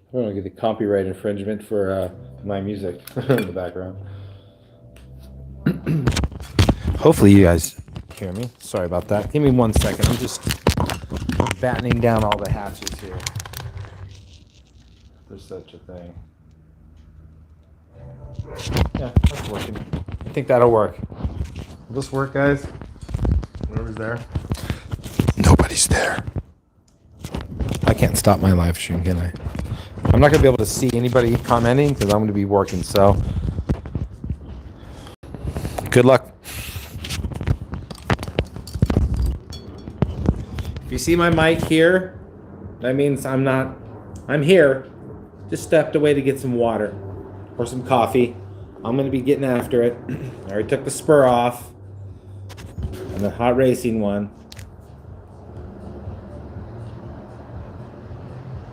I don't want to get the copyright infringement for my music in the background. Hopefully you guys hear me. Sorry about that. Give me 1 second. I'm just battening down all the hatches here. There's such a thing. Yeah, that's working. I think that'll work. Will this work, guys? Whoever's there? Nobody's there. I can't stop my live stream, can I? I'm not going to be able to see anybody commenting because I'm going to be working, so good luck. If you see my mic here, that means I'm here. Just stepped away to get some water or some coffee. I'm going to be getting after it. I already took the spur off and the hot racing one.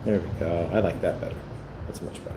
There we go. I like that better. That's much better.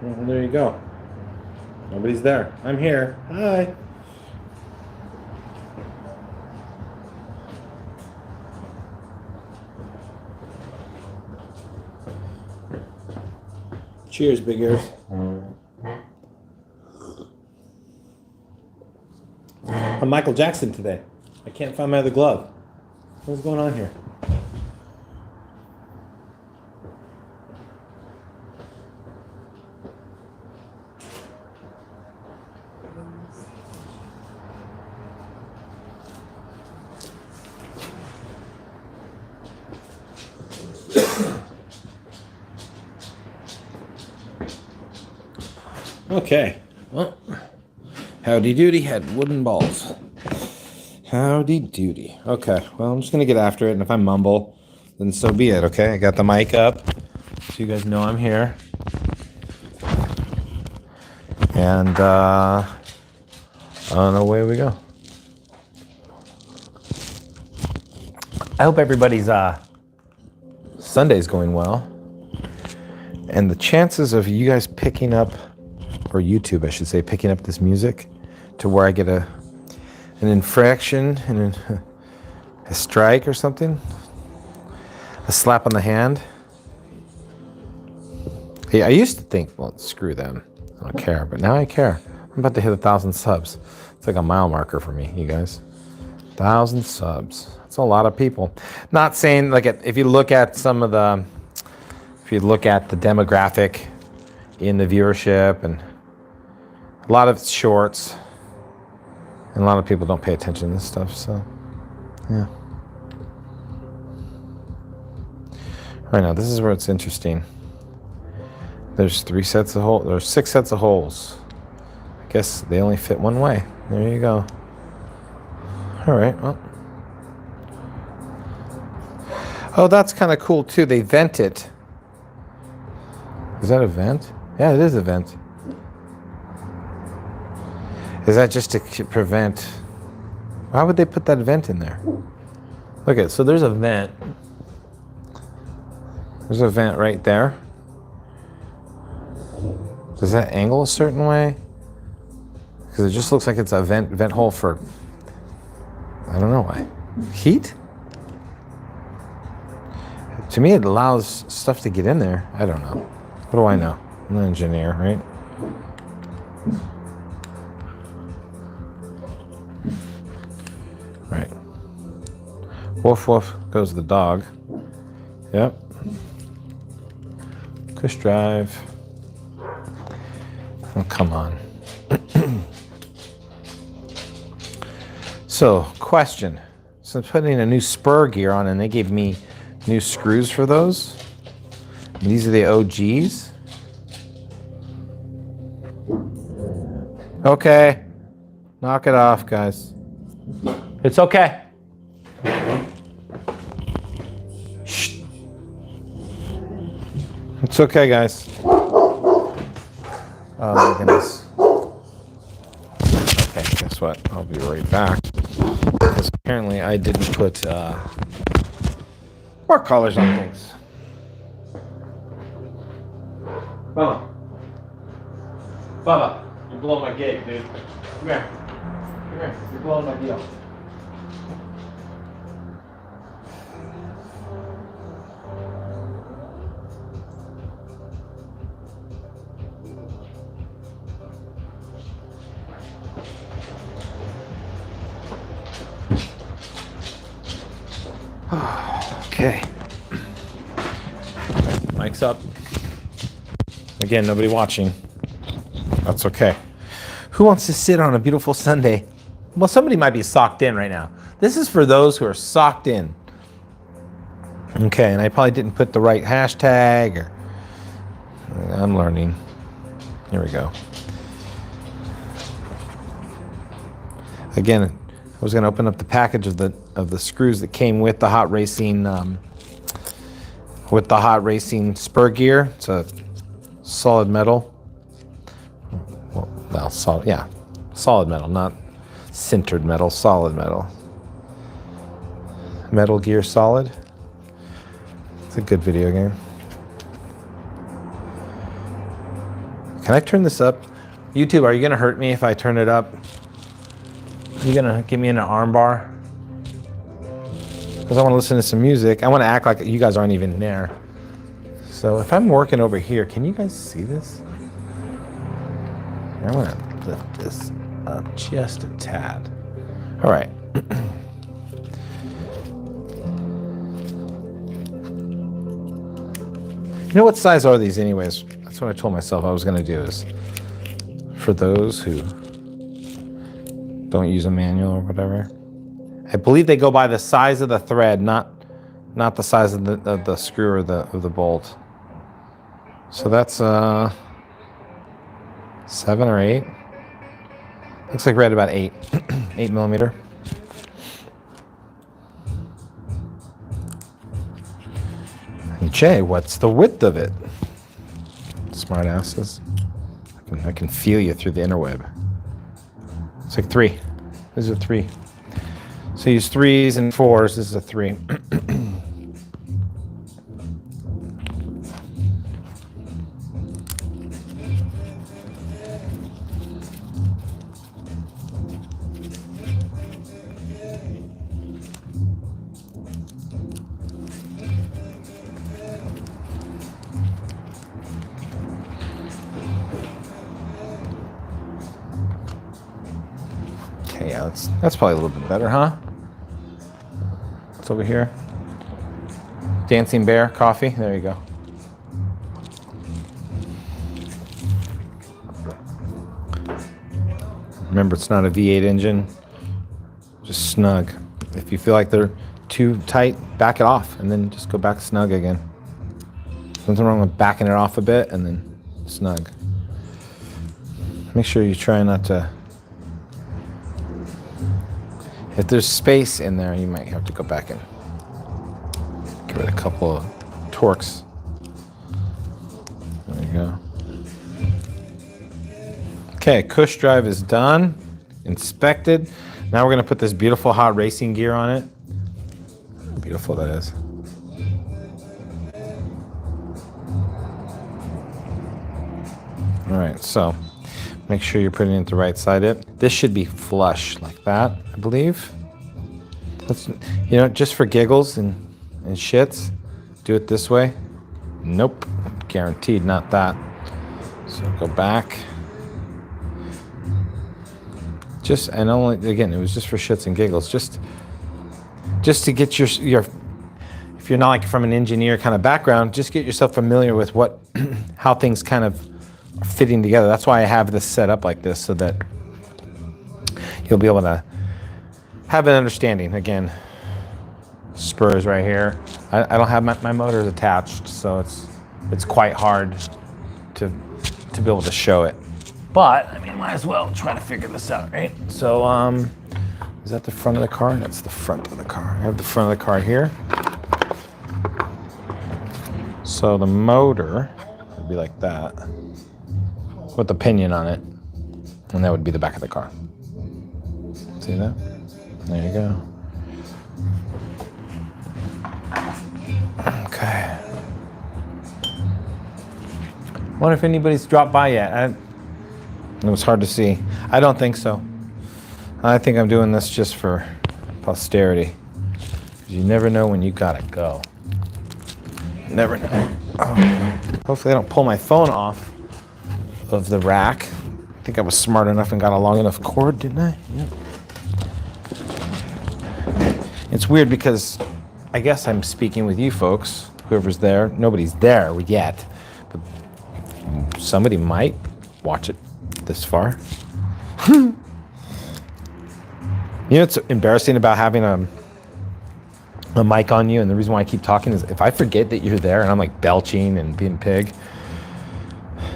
Well, there you go. Nobody's there. I'm here. Hi. Cheers, big ears. I'm Michael Jackson today. I can't find my other glove. What's going on here? Okay, well, howdy doody had wooden balls. Howdy doody. Okay, well, I'm just gonna get after it, and if I mumble, then so be it, okay? I got the mic up, so you guys know I'm here. And, away we go. I hope everybody's, Sunday's going well. And the chances of you guys picking up, or YouTube, I should say, picking up this music to where I get an infraction and a strike or something, a slap on the hand. Hey, I used to think, well, screw them, I don't care, but now I care. I'm about to hit 1,000 subs. It's like a mile marker for me, you guys. 1,000 subs. That's a lot of people. Not saying, like, if you look at the demographic in the viewership, and a lot of shorts, and a lot of people don't pay attention to this stuff, so yeah. Right now, this is where it's interesting. There's 6 sets of holes. I guess they only fit one way. There you go. All right, well. Oh, that's kind of cool too. They vent it. Is that a vent? Yeah, it is a vent. Is that just to prevent? Why would they put that vent in there? Look at, so there's a vent. There's a vent right there. Does that angle a certain way? Because it just looks like it's a vent hole for, I don't know why. Heat? To me, it allows stuff to get in there. I don't know. What do I know? I'm an engineer, right? Right. Woof woof goes the dog. Yep. Push drive. Oh, come on. So, question. So I'm putting a new spur gear on and they gave me new screws for those. And these are the OGs. Okay. Knock it off, guys. It's okay. Shh. It's okay, guys. Oh my goodness. Okay, guess what? I'll be right back. Because apparently I didn't put more collars on things. Bubba. Bubba, you're blowing my gig, dude. Come here. Come here. You're blowing my deal. Okay. Mic's up. Again, nobody watching. That's okay. Who wants to sit on a beautiful Sunday? Well, somebody might be socked in right now. This is for those who are socked in. Okay, and I probably didn't put the right hashtag or I'm learning. Here we go. Again, I was going to open up the package of the screws that came with the hot racing spur gear. It's a solid metal. Well, solid, yeah, solid metal, not sintered metal. Solid metal. Metal Gear Solid. It's a good video game. Can I turn this up? YouTube, are you going to hurt me if I turn it up? Are you going to give me an arm bar? Because I want to listen to some music. I want to act like you guys aren't even there. So if I'm working over here, can you guys see this? I want to lift this up just a tad. All right. You know what size are these anyways? That's what I told myself I was going to do is for those who don't use a manual or whatever. I believe they go by the size of the thread, not the size of the screw or the bolt. So that's 7 or 8. Looks like right about 8, 8 millimeter. Jay, what's the width of it? Smart asses. I can feel you through the interweb. It's like 3. These are 3. So use 3s and 4s. This is a 3. Okay, yeah, that's probably a little bit better, huh? What's over here? Dancing Bear coffee. There you go. Remember, it's not a V8 engine. Just snug. If you feel like they're too tight, back it off and then just go back snug again. Nothing wrong with backing it off a bit and then snug. Make sure you try not to. If there's space in there, you might have to go back and give it a couple of torques. There you go. Okay, cush drive is done. inspected. Now we're gonna put this beautiful hot racing gear on it. How beautiful that is. All right, so make sure you're putting it the right side up. This should be flush like that, I believe. Let's, you know, just for giggles and shits, do it this way. Nope, guaranteed not that. So go back. Just, and only, again, it was just for shits and giggles. Just to get your, if you're not like from an engineer kind of background, just get yourself familiar with what, how things kind of are fitting together. That's why I have this set up like this, so that you'll be able to have an understanding. Again, spurs right here. I don't have my motors attached, so it's quite hard to be able to show it. But I mean, might as well try to figure this out, right? So is that the front of the car? That's the front of the car. I have the front of the car here. So the motor would be like that, with the pinion on it, and that would be the back of the car. See that? There you go. Okay. I wonder if anybody's dropped by yet. It was hard to see. I don't think so. I think I'm doing this just for posterity. You never know when you gotta go. Never know. Oh. Hopefully I don't pull my phone off of the rack. I think I was smart enough and got a long enough cord, didn't I? Yep. It's weird because I guess I'm speaking with you folks, whoever's there. Nobody's there yet, but somebody might watch it this far. You know what's embarrassing about having a mic on you, and the reason why I keep talking is if I forget that you're there and I'm like belching and being pig,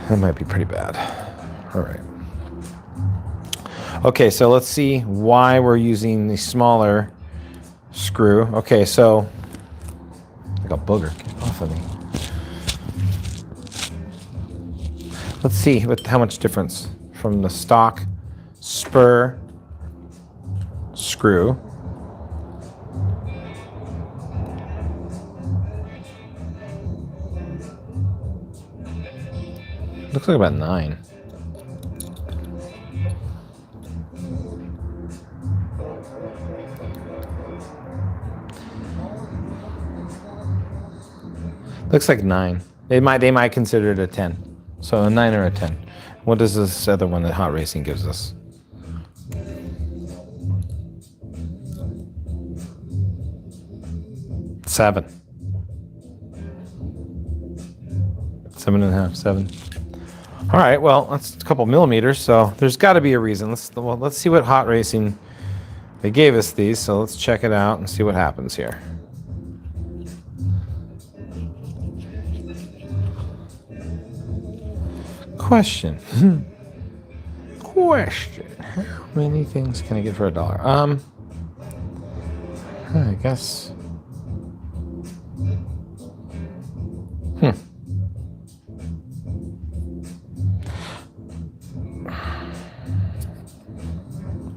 that might be pretty bad. All right. Okay, so let's see why we're using the smaller screw. Okay, so like a booger, get off of me. Let's see how much difference from the stock spur screw. Looks like about 9. Looks like 9. They might consider it a 10. So a 9 or a 10. What does this other one that Hot Racing gives us? 7. 7.5, 7. All right, well, that's a couple millimeters, so there's got to be a reason. Let's see what Hot Racing, they gave us these, so let's check it out and see what happens here. Question. Question. How many things can I get for $1? I guess.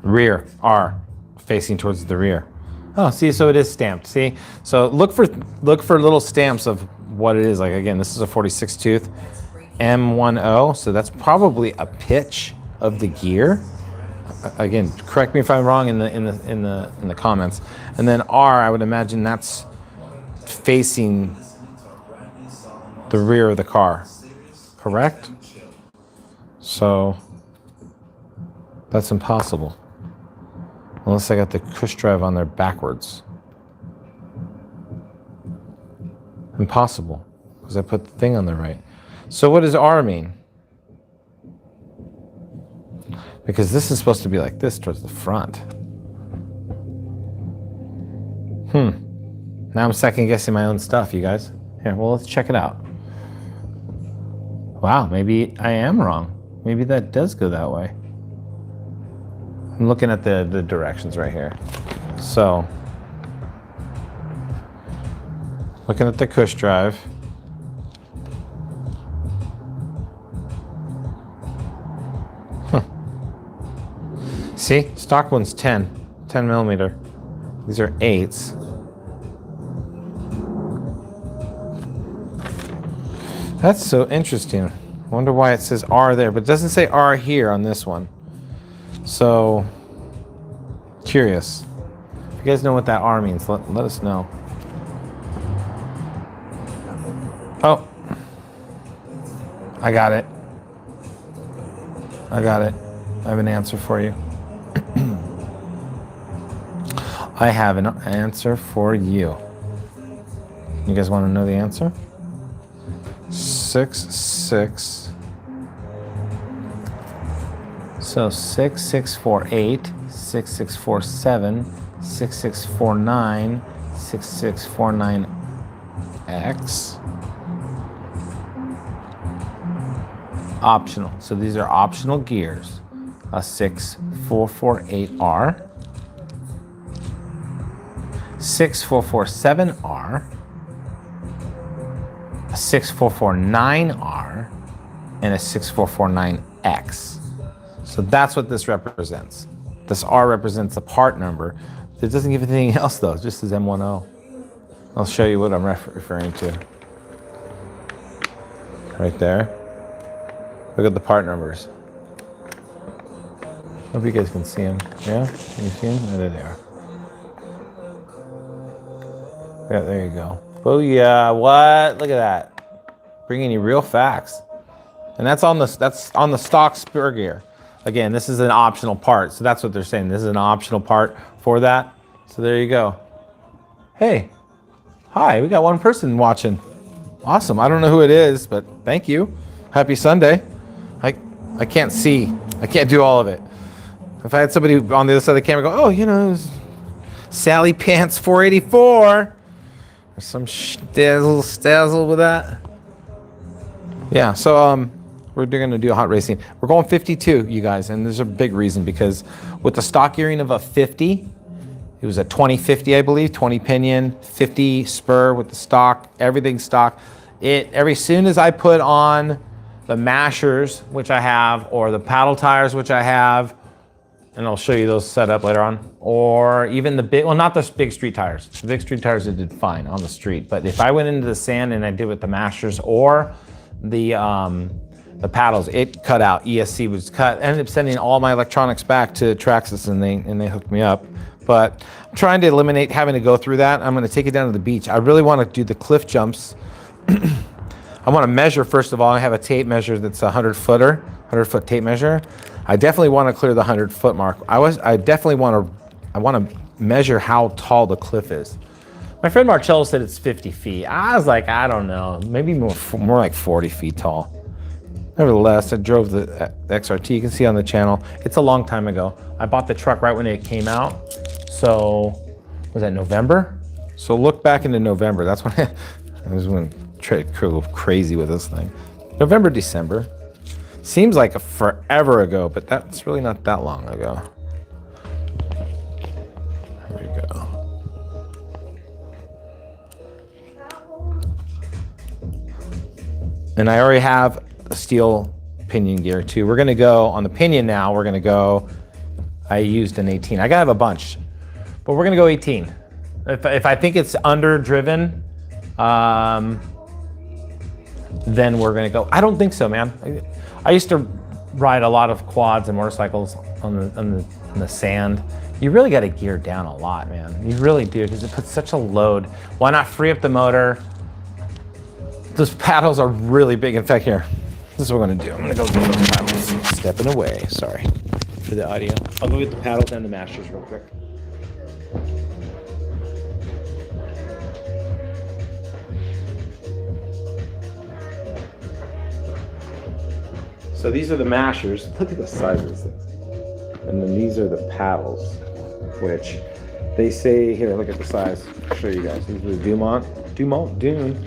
Rear, R, facing towards the rear. Oh, see, so it is stamped. See, so look for little stamps of what it is. Like again, this is a 46 tooth M10, so that's probably a pitch of the gear. Again, correct me if I'm wrong in the comments. And then R, I would imagine that's facing the rear of the car, correct? So that's impossible. Unless I got the push drive on there backwards. Impossible, because I put the thing on the right. So what does R mean? Because this is supposed to be like this towards the front. Now I'm second guessing my own stuff, you guys. Here, well, let's check it out. Wow, maybe I am wrong. Maybe that does go that way. I'm looking at the directions right here. So, looking at the push drive. See, stock one's 10 millimeter. These are 8s. That's so interesting. Wonder why it says R there, but it doesn't say R here on this one. So, curious. If you guys know what that R means, let us know. Oh, I got it. I have an answer for you. I have an answer for you. You guys want to know the answer? 6, 6. So 6, 6, 4, 8, 6, 6, 4, 7, 6, 6, 4, 9, 6, 6, 4, 9, X. Optional. So these are optional gears. A 6, 4, 4, 8R. 6, 4, 4, 7R. A 6, 4, 4, 9R. And a 6, 4, 4, 9X. So that's what this represents. This R represents the part number. It doesn't give anything else though, it just says M10. I'll show you what I'm referring to. Right there. Look at the part numbers. Hope you guys can see them. Yeah? Can you see them? Oh, there they are. Yeah, there you go. Oh yeah, what? Look at that. Bringing you real facts. And that's on the stock spur gear. Again, this is an optional part. So that's what they're saying. This is an optional part for that. So there you go. Hey, hi, we got one person watching. Awesome. I don't know who it is, but thank you. Happy Sunday. I can't see. I can't do all of it. If I had somebody on the other side of the camera go, oh, you know, Sally Pants 484. Or some stazzle with that. Yeah, so we're going to do a hot racing. We're going 52, you guys, and there's a big reason because with the stock gearing of a 50, it was a 2050, I believe, 20 pinion, 50 spur with the stock, everything stock. Every soon as I put on the mashers, which I have, or the paddle tires, which I have, and I'll show you those set up later on, or even the big, well, not the big street tires. The big street tires, it did fine on the street, but if I went into the sand and I did with the mashers or the paddles, it cut out. ESC was cut. I ended up sending all my electronics back to TRAXXAS and they hooked me up. But I'm trying to eliminate having to go through that. I'm going to take it down to the beach. I really want to do the cliff jumps. I want to measure, first of all. I have a tape measure that's a 100-foot tape measure. I definitely want to clear the 100-foot mark. I definitely want to measure how tall the cliff is. My friend Marcello said it's 50 feet. I was like, I don't know, maybe more like 40 feet tall. Nevertheless, I drove the XRT. You can see on the channel. It's a long time ago. I bought the truck right when it came out. So, was that November? So look back into November. That's when I was when go crazy with this thing. November, December. Seems like forever ago, but that's really not that long ago. There we go. And I already have a steel pinion gear too. We're gonna go on the pinion now. We're gonna go. I used an 18. I gotta have a bunch, but we're gonna go 18. If I think it's under driven, then we're gonna go. I don't think so, man. I used to ride a lot of quads and motorcycles on the sand. You really got to gear down a lot, man. You really do, because it puts such a load. Why not free up the motor? Those paddles are really big. In fact, here, this is what we're gonna do. I'm gonna go get those paddles. Stepping away, sorry for the audio. I'll go get the paddles and the mashers real quick. So these are the mashers. Look at the size of this thing. And then these are the paddles, which they say, here, look at the size. I'll show you guys. These are the Dune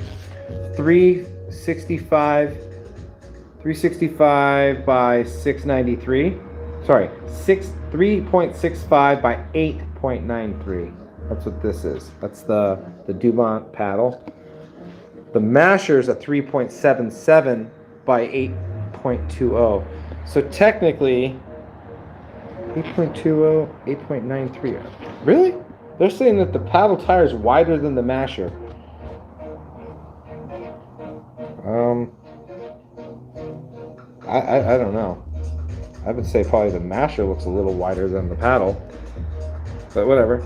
365 by 693. Sorry, 3.65 by 8.93. That's what this is. That's the Dumont paddle. The masher's a 3.77 by 8.20. So technically, 8.20, 8.93. Really? They're saying that the paddle tire is wider than the masher. I don't know. I would say probably the masher looks a little wider than the paddle, but whatever.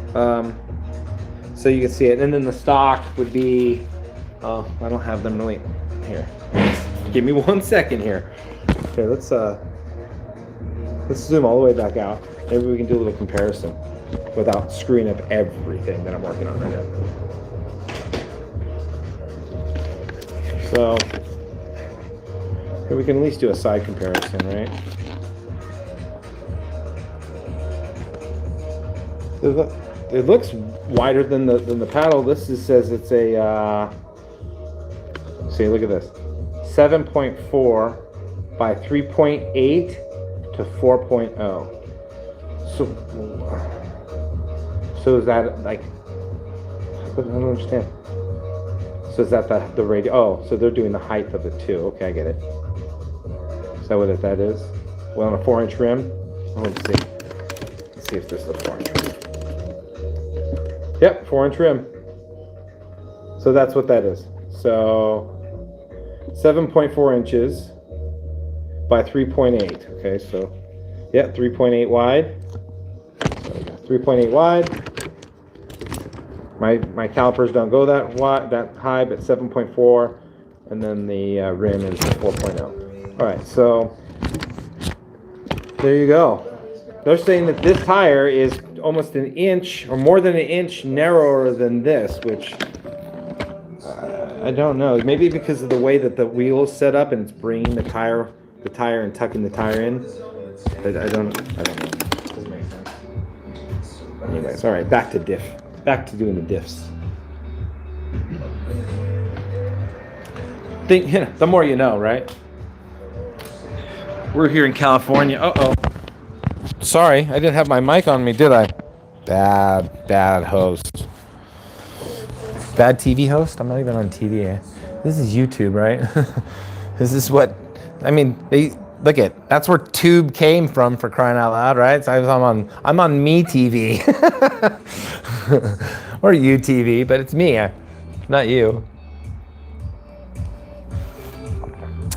So you can see it, and then the stock would be. Oh, I don't have them really here. Give me 1 second here. Okay, let's zoom all the way back out. Maybe we can do a little comparison without screwing up everything that I'm working on right now. So here we can at least do a side comparison, right? It looks wider than the paddle. This says it's a see, look at this, 7.4 by 3.8 to 4.0. So is that like? I don't understand. So is that the radius? Oh, so they're doing the height of it too. Okay, I get it. Is that what that is? Well, on a 4-inch rim. Oh, let's see. Let's see if this is a 4-inch rim. Yep, 4-inch rim. So that's what that is. So 7.4 inches by 3.8. Okay, so yeah, 3.8 wide. So 3.8 wide. My calipers don't go that wide, that high, but 7.4, and then the rim is 4.0. All right, so there you go. They're saying that this tire is almost an inch or more than an inch narrower than this, which I don't know. Maybe because of the way that the wheel is set up and it's bringing the tire and tucking the tire in. But I don't know. Doesn't make sense. Anyways, all right, back to doing the diffs. The more you know, right? We're here in California. Uh-oh. Sorry, I didn't have my mic on me, did I? Bad host. Bad TV host? I'm not even on TV. This is YouTube, right? This is what, I mean, that's where Tube came from, for crying out loud, right? So I'm on Me TV. Or UTV, but it's me, not you.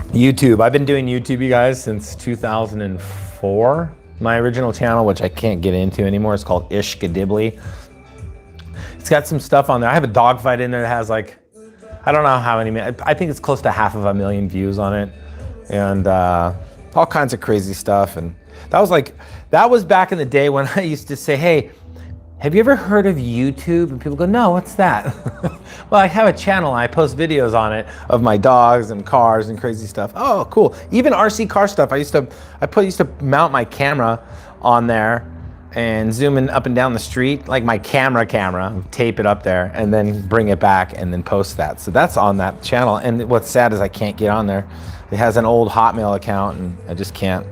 YouTube. I've been doing YouTube, you guys, since 2004. My original channel, which I can't get into anymore, is called Ishkadibbly. It's got some stuff on there. I have a dogfight in there that has like, I don't know how many, I think it's close to 500,000 views on it. And all kinds of crazy stuff. And that was back in the day when I used to say, hey, have you ever heard of YouTube? And people go, no, what's that? Well, I have a channel and I post videos on it of my dogs and cars and crazy stuff. Oh, cool. Even RC car stuff. I used to mount my camera on there and zoom in up and down the street, like my camera, tape it up there and then bring it back and then post that. So that's on that channel. And what's sad is I can't get on there. It has an old Hotmail account and I just can't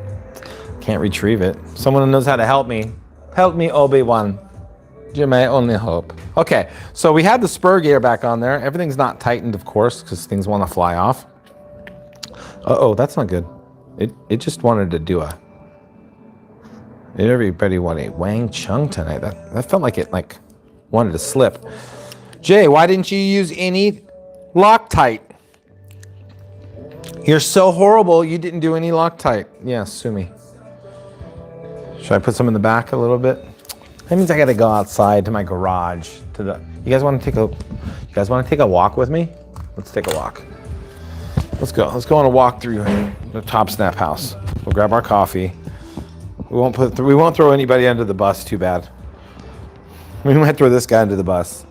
retrieve it. Someone who knows how to help me, Obi-Wan. You're my only hope. Okay, so we have the spur gear back on there. Everything's not tightened, of course, because things want to fly off. Uh-oh, that's not good. It just wanted to do everybody want a Wang Chung tonight. That felt like it wanted to slip. Jay, why didn't you use any Loctite? You're so horrible, you didn't do any Loctite. Yeah, sue me. Should I put some in the back a little bit? That means I gotta go outside to my garage. You guys want to take a walk with me? Let's take a walk. Let's go on a walk through the Top Snap house. We'll grab our coffee. We won't throw anybody under the bus. Too bad. We might throw this guy under the bus.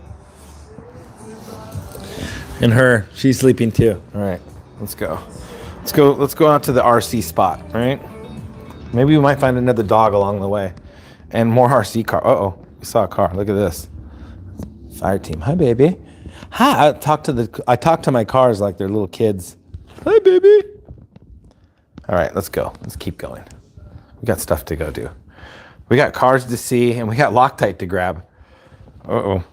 And her, she's sleeping too. All right, let's go. Let's go out to the RC spot. All right. Maybe we might find another dog along the way. And more RC car. Uh-oh, we saw a car. Look at this. Fire team. Hi, baby. Hi. I talk to my cars like they're little kids. Hi, baby. All right, let's go. Let's keep going. We got stuff to go do. We got cars to see, and we got Loctite to grab. Uh-oh.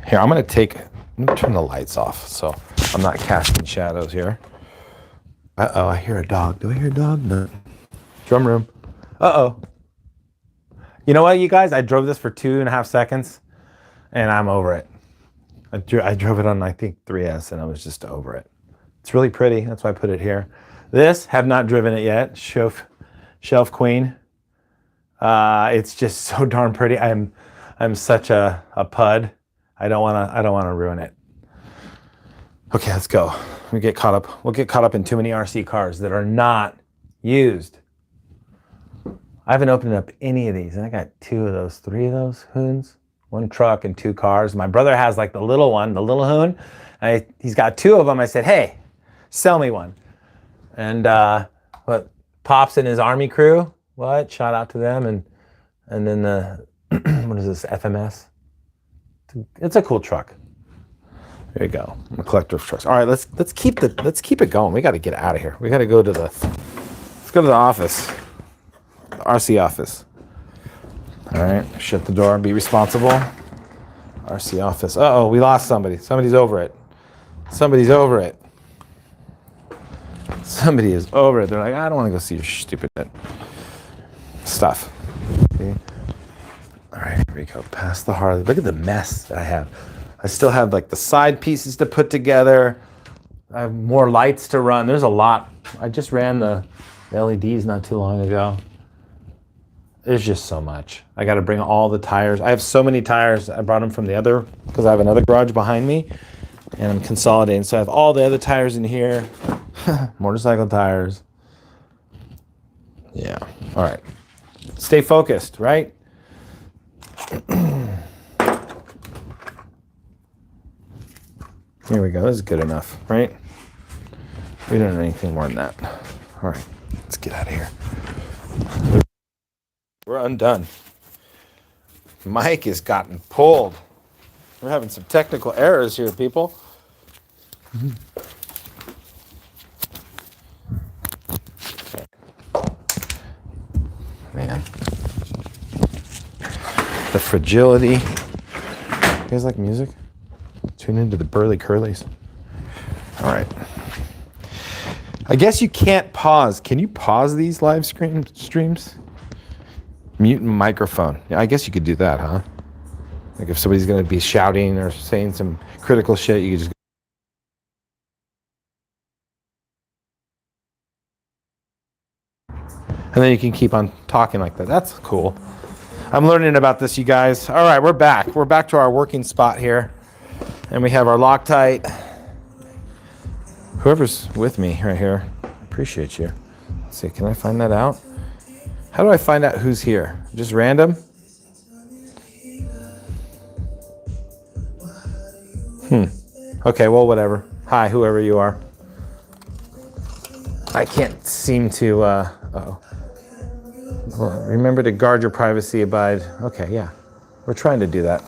Here, I'm gonna turn the lights off so I'm not casting shadows here. Uh-oh, I hear a dog. Do I hear a dog? No. Drum room. Uh-oh. You know what, you guys? I drove this for 2.5 seconds, and I'm over it. I drove it on, I think, 3S, and I was just over it. It's really pretty. That's why I put it here. This, have not driven it yet. Shelf Queen. It's just so darn pretty. I'm such a pud. I don't wanna ruin it. Okay, let's go. We'll get caught up in too many RC cars that are not used. I haven't opened up any of these, and I got 2 of those, 3 of those hoons. 1 truck and 2 cars. My brother has like the little one, the little hoon. He's got 2 of them. I said, hey, sell me one. And what, Pops and his army crew, what? Shout out to them. And then the, what is this, FMS? It's a cool truck. There you go. I'm a collector of trucks. All right, let's keep it going. We got to get out of here. We got to go to let's go to the office, the RC office. All right, shut the door. Be responsible. RC office. Uh-oh, we lost somebody. Somebody's over it. Somebody's over it. Somebody is over it. They're like, I don't want to go see your stupid stuff. Okay. All right, here we go. Past the Harley. Look at the mess that I have. I still have like the side pieces to put together. I have more lights to run. There's a lot. I just ran the LEDs not too long ago. There's just so much. I got to bring all the tires. I have so many tires. I brought them from the other, because I have another garage behind me, and I'm consolidating. So I have all the other tires in here. Motorcycle tires. Yeah. All right. Stay focused, right? Here we go. This is good enough, right? We don't need anything more than that. All right. Let's get out of here. We're undone. Mike has gotten pulled. We're having some technical errors here, people. Okay. Man. The fragility. You guys like music? Tune into the Burly Curlies. All right. I guess you can't pause. Can you pause these live streams? Mute microphone. Yeah, I guess you could do that, huh? Like if somebody's going to be shouting or saying some critical shit, you could just... And then you can keep on talking like that. That's cool. I'm learning about this, you guys. All right, we're back. We're back to our working spot here. And we have our Loctite. Whoever's with me right here, I appreciate you. Let's see, can I find that out? How do I find out who's here? Just random? Okay, well, whatever. Hi, whoever you are. I can't seem to, uh-oh. Well, remember to guard your privacy, abide. Okay, yeah. We're trying to do that.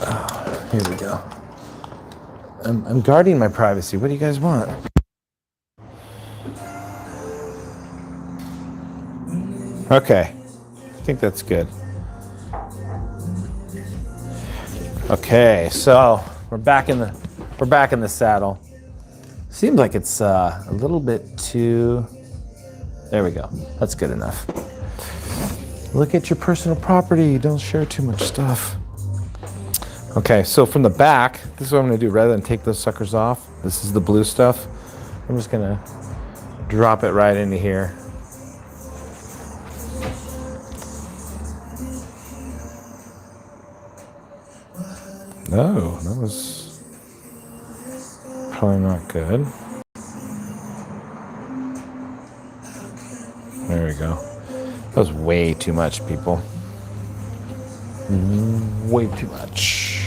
Oh, here we go. I'm guarding my privacy. What do you guys want? Okay, I think that's good. Okay, so we're back in the saddle. Seems like it's a little bit too. There we go. That's good enough. Look at your personal property. Don't share too much stuff. Okay, so from the back, this is what I'm going to do. Rather than take those suckers off, this is the blue stuff. I'm just going to drop it right into here. Oh, that was probably not good. There we go. That was way too much, people. Way too much.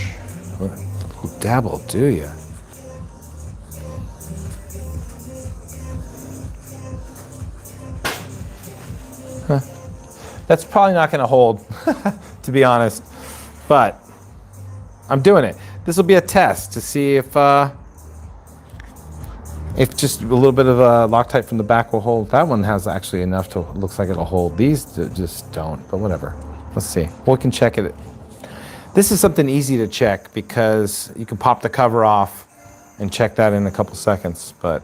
What dabble do you? Huh. That's probably not going to hold, to be honest. But I'm doing it. This will be a test to see if just a little bit of Loctite from the back will hold. That one has actually enough to, looks like it'll hold. These just don't, but whatever. Let's see. We can check it. This is something easy to check because you can pop the cover off and check that in a couple seconds. But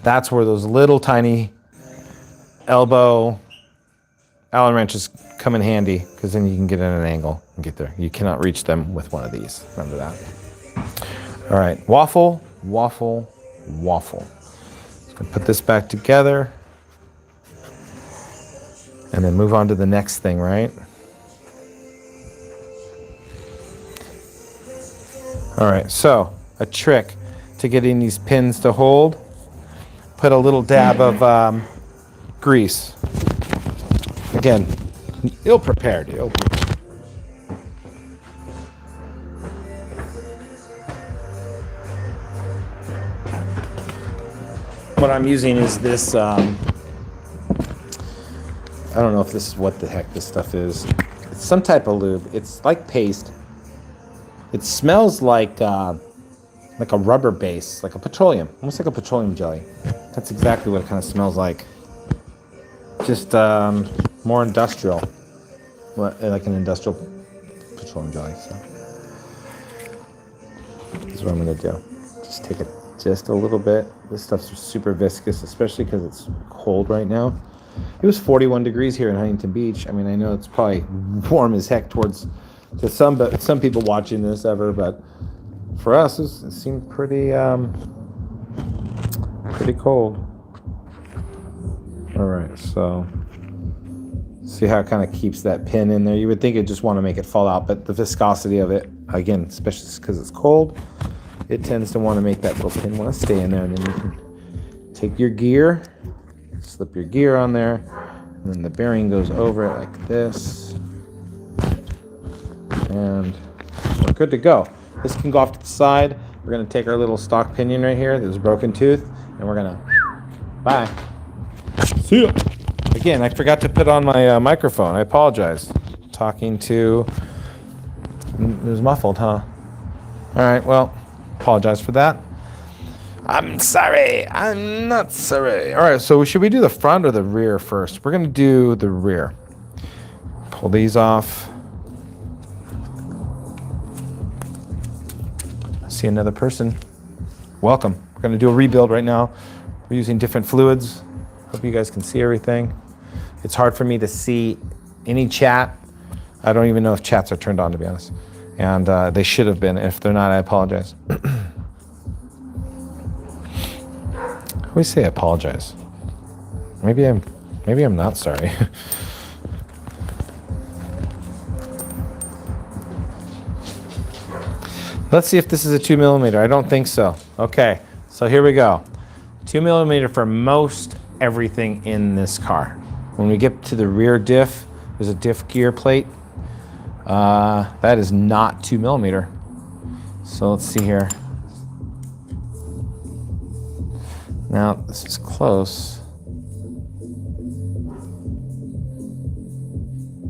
that's where those little tiny elbow Allen wrenches come in handy because then you can get in an angle and get there. You cannot reach them with one of these. Remember that. All right, waffle, waffle, waffle. Just gonna put this back together and then move on to the next thing, right? All right, so a trick to getting these pins to hold, put a little dab of grease. Again, ill-prepared. What I'm using is this, I don't know if this is what the heck this stuff is. It's some type of lube. It's like paste. It smells like a rubber base, like a petroleum, almost like a petroleum jelly. That's exactly what it kind of smells like. Just more industrial, like an industrial petroleum jelly. So this is what I'm gonna do. Just take it just a little bit. This stuff's super viscous, especially because it's cold right now. It was 41 degrees here in Huntington Beach. I mean, I know it's probably warm as heck to some people watching this ever, but for us, it seemed pretty cold. All right, so see how it kind of keeps that pin in there. You would think it just want to make it fall out, but the viscosity of it, again, especially because it's cold, it tends to want to make that little pin want to stay in there. And then you can take your gear, slip your gear on there, and then the bearing goes over it like this. And we're good to go. This can go off to the side. We're going to take our little stock pinion right here, this broken tooth, and we're going to, bye. See ya. Again, I forgot to put on my microphone. I apologize. Talking to, it was muffled, huh? All right, well, apologize for that. I'm sorry. I'm not sorry. All right, so should we do the front or the rear first? We're going to do the rear. Pull these off. I see another person. Welcome. We're going to do a rebuild right now. We're using different fluids. Hope you guys can see everything. It's hard for me to see any chat. I don't even know if chats are turned on, to be honest. And they should have been. If they're not, I apologize. We say apologize. Maybe I'm not sorry. Let's see if this is a 2mm. I don't think so. Okay, so here we go. 2mm for most everything in this car. When we get to the rear diff, there's a diff gear plate. That is not 2mm. So let's see here. Now, this is close.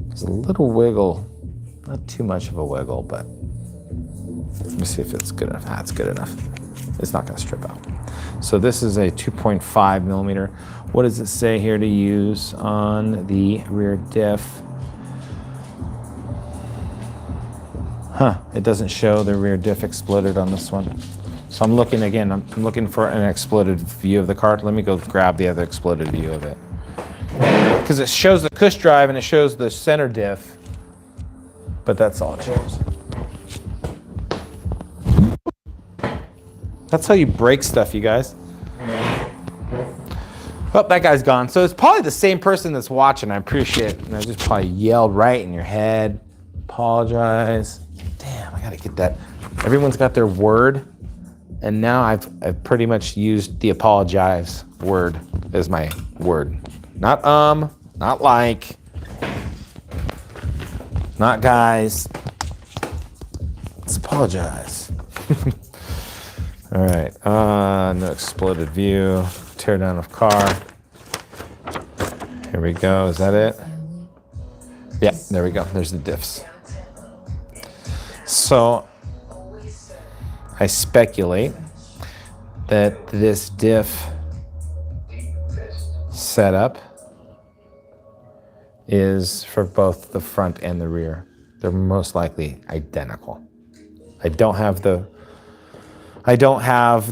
There's a little wiggle. Not too much of a wiggle, but let me see if it's good enough. It's good enough. It's not going to strip out. So this is a 2.5mm. What does it say here to use on the rear diff? It doesn't show the rear diff exploded on this one. So I'm looking again, I'm looking for an exploded view of the car. Let me go grab the other exploded view of it. Because it shows the cush drive and it shows the center diff, but that's all it shows. That's how you break stuff, you guys. Oh, that guy's gone. So it's probably the same person that's watching. I appreciate it. And I just probably yelled right in your head. Apologize. Damn, I gotta get that. Everyone's got their word. And now I've pretty much used the apologize word as my word. Not not like, not guys. Let's apologize. All right, no exploded view. Tear down of car. Here we go, is that it? Yeah, there we go, there's the diffs. So, I speculate that this diff setup is for both the front and the rear. They're most likely identical. I don't have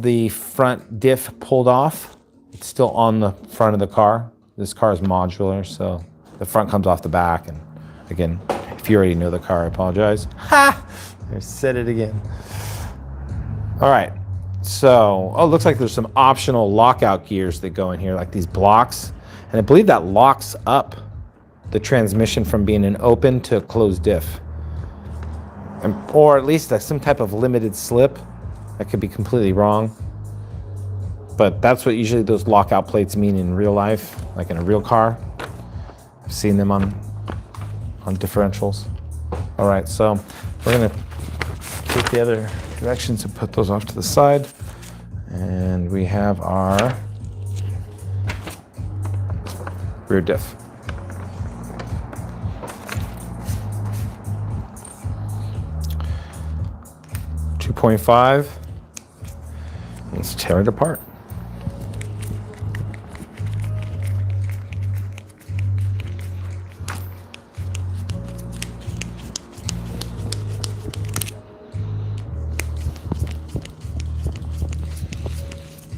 the front diff pulled off. It's still on the front of the car. This car is modular, so the front comes off the back. And again, if you already know the car, I apologize. Ha! I said it again. All right. So, oh, it looks like there's some optional lockout gears that go in here, like these blocks. And I believe that locks up the transmission from being an open to a closed diff. Or at least some type of limited slip. I could be completely wrong. But that's what usually those lockout plates mean in real life, like in a real car. I've seen them on differentials. All right, so we're gonna take the other directions and put those off to the side. And we have our rear diff. .5. Let's tear it apart.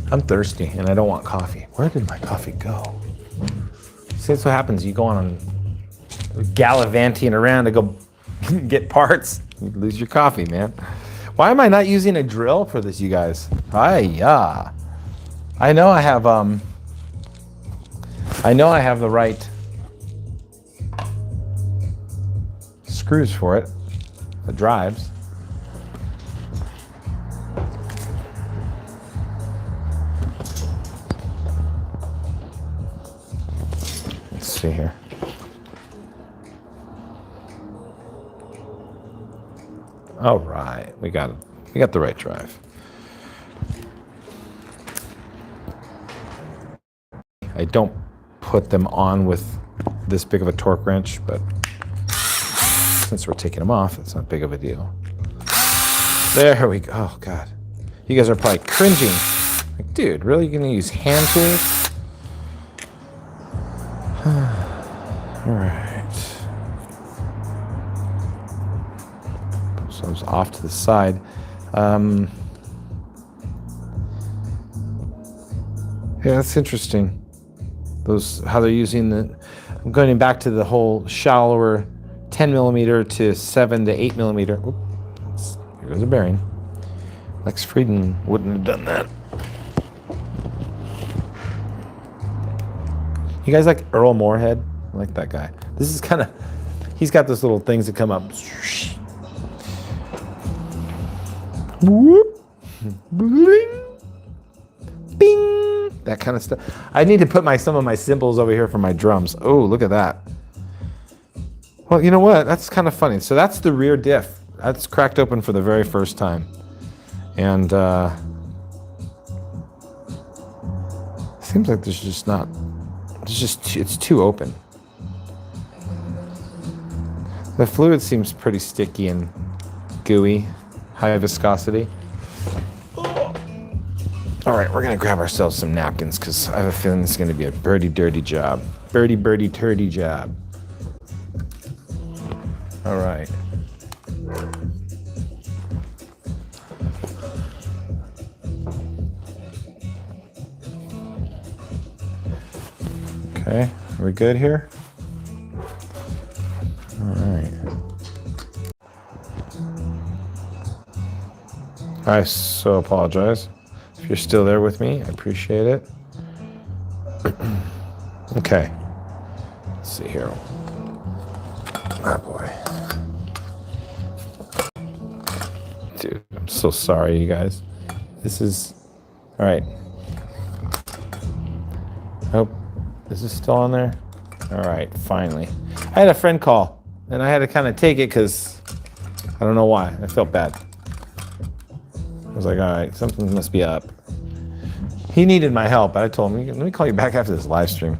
I'm thirsty and I don't want coffee. Where did my coffee go? See, that's what happens. You go on gallivanting around to go get parts. You lose your coffee, man. Why am I not using a drill for this, you guys? Yeah. I know I have the right screws for it. The drives. Let's see here. All right, we got the right drive. I don't put them on with this big of a torque wrench, but since we're taking them off, it's not big of a deal. There we go. Oh God, you guys are probably cringing. Like, dude, really? You're gonna use hand tools? All right. So it's off to the side. Yeah, that's interesting. How they're using I'm going back to the whole shallower 10 millimeter to 7 to 8 millimeter. Oops, here goes a bearing. Lex Frieden wouldn't have done that. You guys like Earl Moorhead? I like that guy. This is kind of, he's got those little things that come up. Whoop, bling, bing, that kind of stuff. I need to put some of my cymbals over here for my drums. Oh, look at that. Well, you know what? That's kind of funny. So that's the rear diff. That's cracked open for the very first time. And seems like it's too open. The fluid seems pretty sticky and gooey. High viscosity. All right, we're gonna grab ourselves some napkins because I have a feeling this is gonna be a dirty job. Birdie, turdy job. All right. Okay, are we good here? All right. I so apologize. If you're still there with me, I appreciate it. Okay. Let's see here. Oh boy. Dude, I'm so sorry, you guys. This is... All right. Oh, is this still on there? All right, finally. I had a friend call, and I had to kind of take it because I don't know why. I felt bad. I was like, all right, something must be up. He needed my help, but I told him, let me call you back after this live stream.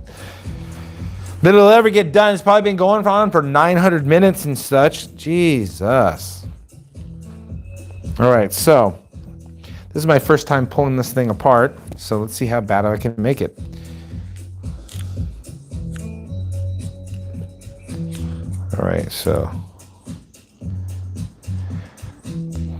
That it'll ever get done. It's probably been going on for 900 minutes and such. Jesus. All right, so this is my first time pulling this thing apart, so let's see how bad I can make it. All right, so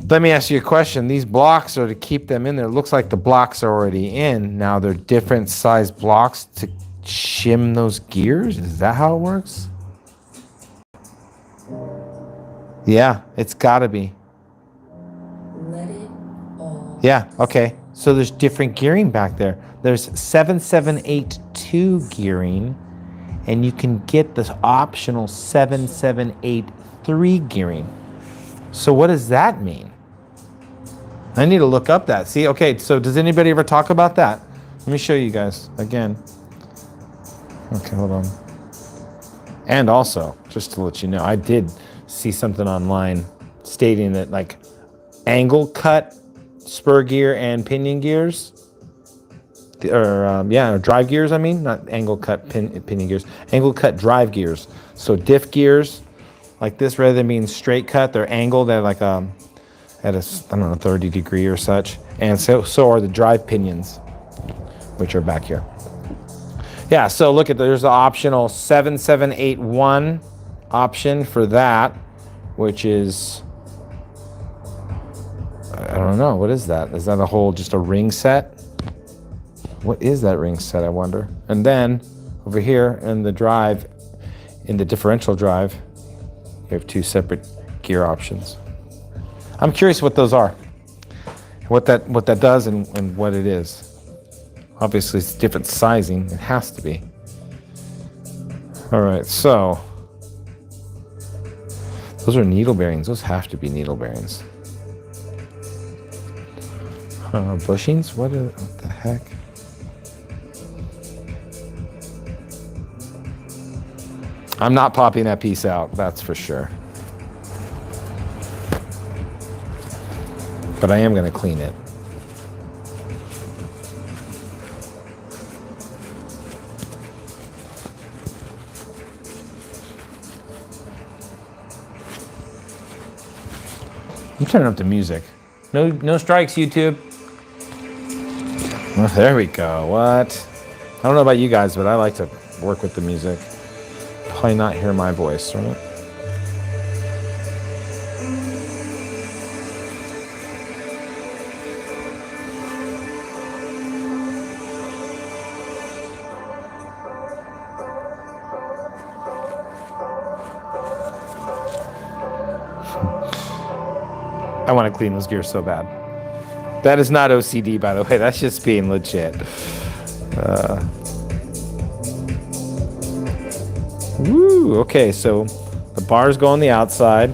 let me ask you a question. These blocks are to keep them in there. It looks like the blocks are already in. Now they're different size blocks to shim those gears? Is that how it works? Yeah, it's gotta be. Let it all. Yeah, okay. So there's different gearing back there. There's 7782 gearing, and you can get this optional 7783 gearing. So what does that mean? I need to look up that. See, okay, so does anybody ever talk about that? Let me show you guys again. Okay, hold on. And also, just to let you know, I did see something online stating that like angle cut spur gear and pinion gears, or drive gears, I mean, not angle cut pinion gears, angle cut drive gears. So diff gears like this, rather than being straight cut, they're angled at like at a, I don't know, 30 degree or such. And so are the drive pinions, which are back here. Yeah, so look at, there's the optional 7781 option for that, which is, I don't know, what is that? Is that a whole, just a ring set? What is that ring set, I wonder? And then over here in the drive, in the differential drive, you have two separate gear options. I'm curious what those are, what that does and what it is. Obviously, it's different sizing. It has to be. All right, so those are needle bearings. Those have to be needle bearings. Bushings? What the heck? I'm not popping that piece out, that's for sure. But I am going to clean it. I'm turning up the music. No strikes, YouTube. Well, there we go. What? I don't know about you guys, but I like to work with the music. Probably not hear my voice, right? I want to clean those gears so bad. That is not OCD, by the way. That's just being legit. Woo, okay, so the bars go on the outside.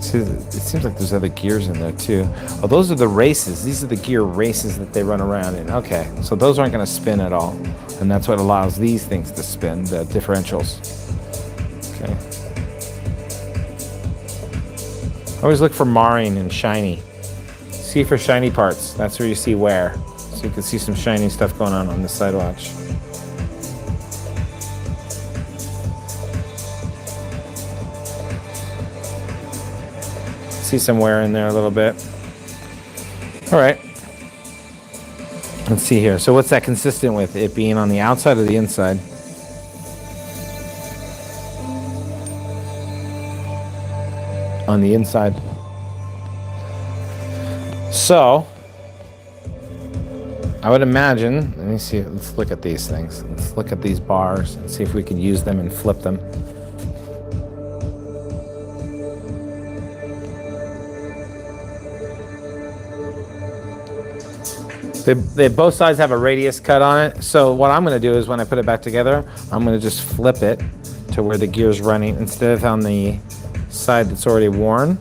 See, it seems like there's other gears in there too. Oh, those are the races. These are the gear races that they run around in. Okay, so those aren't going to spin at all. And that's what allows these things to spin, the differentials. Okay. Always look for marring and shiny. See for shiny parts. That's where you see wear. So you can see some shiny stuff going on the side watch. See some wear in there a little bit. All right. Let's see here. So what's that consistent with? It being on the outside or the inside? On the inside. So I would imagine, let me see, let's look at these things. Let's look at these bars and see if we can use them and flip them. They both sides have a radius cut on it. So what I'm going to do is when I put it back together, I'm going to just flip it to where the gear's running instead of on the side that's already worn.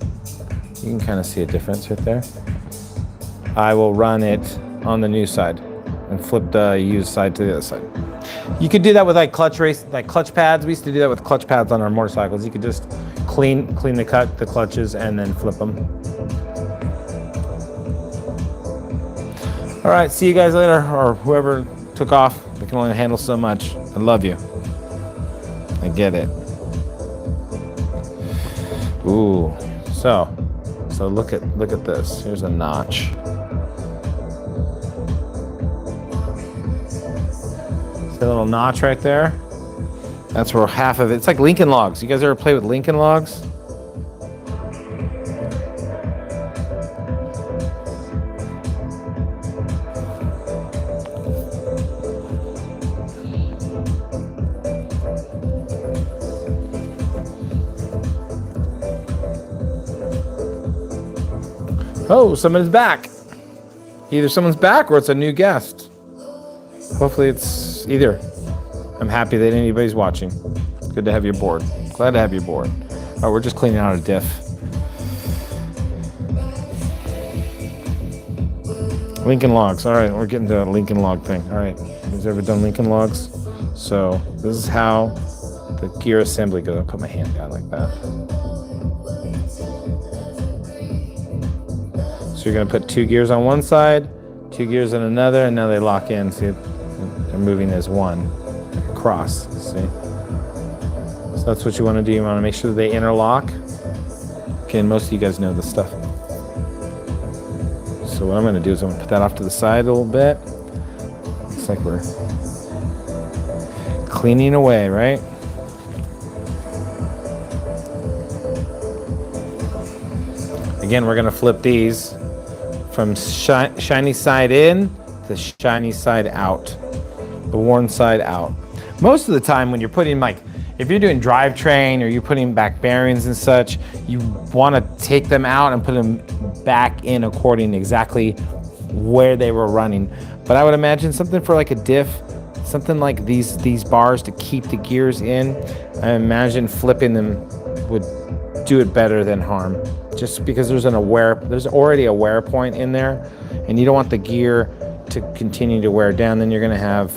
You can kind of see a difference right there. I will run it on the new side and flip the used side to the other side. You could do that with like clutch pads. We used to do that with clutch pads on our motorcycles. You could just clean the clutches and then flip them. All right, see you guys later, or whoever took off. We can only handle so much. I love you. I get it. Ooh, so look at this. Here's a notch. See a little notch right there? That's where half of it. It's like Lincoln Logs. You guys ever play with Lincoln Logs? Oh, someone's back. Either someone's back or it's a new guest. Hopefully it's either. I'm happy that anybody's watching. Good to have you aboard. Glad to have you aboard. All right, we're just cleaning out a diff. Lincoln logs. All right, we're getting to a Lincoln log thing. All right, who's ever done Lincoln logs? So this is how the gear assembly goes. I'll put my hand down like that. So you're going to put 2 gears on one side, 2 gears on another, and now they lock in. See, they're moving as one, across. See? So that's what you want to do. You want to make sure that they interlock. Okay, and most of you guys know this stuff. So what I'm going to do is I'm going to put that off to the side a little bit. Looks like we're cleaning away, right? Again, we're going to flip these from shiny side in to shiny side out, the worn side out. Most of the time when you're putting, like, if you're doing drivetrain or you're putting back bearings and such, you want to take them out and put them back in according to exactly where they were running. But I would imagine something for like a diff, something like these bars to keep the gears in, I imagine flipping them would do it better than harm. Just because there's already a wear point in there, and you don't want the gear to continue to wear down. Then you're gonna have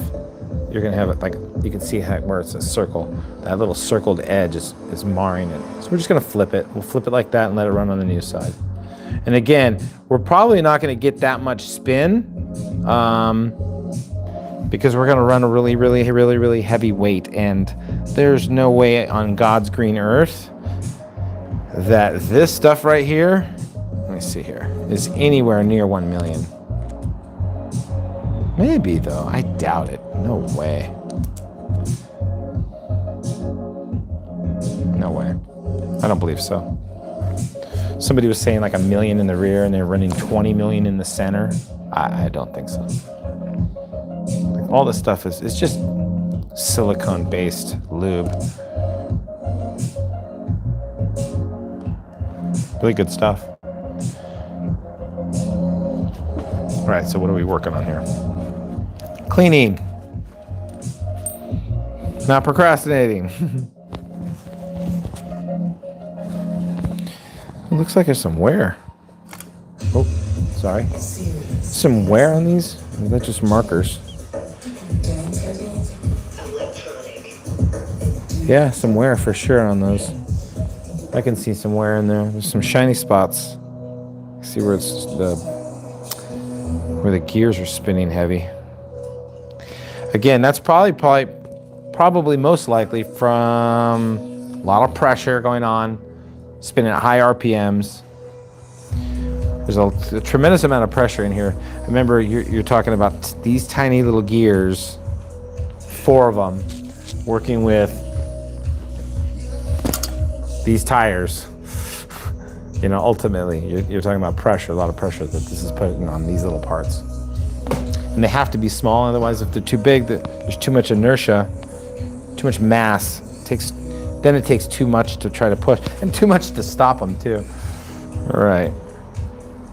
it like, you can see how, where it's a circle, that little circled edge is marring it. So we're just gonna flip it. We'll flip it like that and let it run on the new side. And again, we're probably not gonna get that much spin because we're gonna run a really heavy weight, and there's no way on God's green earth that this stuff right here, let me see here, is anywhere near 1 million. Maybe though, I doubt it. No way. No way. I don't believe so. Somebody was saying like 1 million in the rear and they're running 20 million in the center. I don't think so. Like, all this stuff is just silicone based lube. Really good stuff. All right, so what are we working on here? Cleaning. Not procrastinating. It looks like there's some wear. Oh, sorry. Some wear on these? Or is that just markers? Yeah, some wear for sure on those. I can see some wear in there. There's some shiny spots. See where it's where the gears are spinning heavy. Again, that's probably most likely from a lot of pressure going on, spinning at high RPMs. There's a tremendous amount of pressure in here. Remember, you're talking about these tiny little gears, 4 of them, working with these tires. You know, ultimately, you're talking about pressure, a lot of pressure that this is putting on these little parts. And they have to be small, otherwise if they're too big, there's too much inertia, too much mass. Then it takes too much to try to push, and too much to stop them too. All right.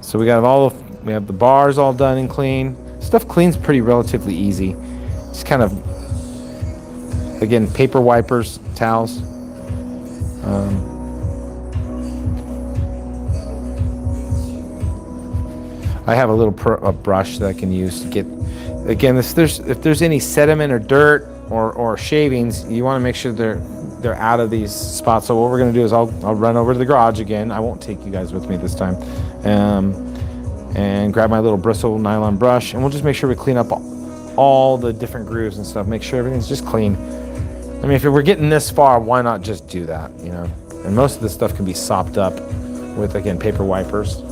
So we have the bars all done and clean. Stuff cleans pretty relatively easy. Just kind of, again, paper wipers, towels. I have a little brush that I can use to get, again, if there's any sediment or dirt or shavings, you want to make sure they're out of these spots. So what we're going to do is I'll run over to the garage again. I won't take you guys with me this time. And grab my little bristle nylon brush, and we'll just make sure we clean up all the different grooves and stuff. Make sure everything's just clean. I mean, if we're getting this far, why not just do that, you know? And most of this stuff can be sopped up with, again, paper wipers.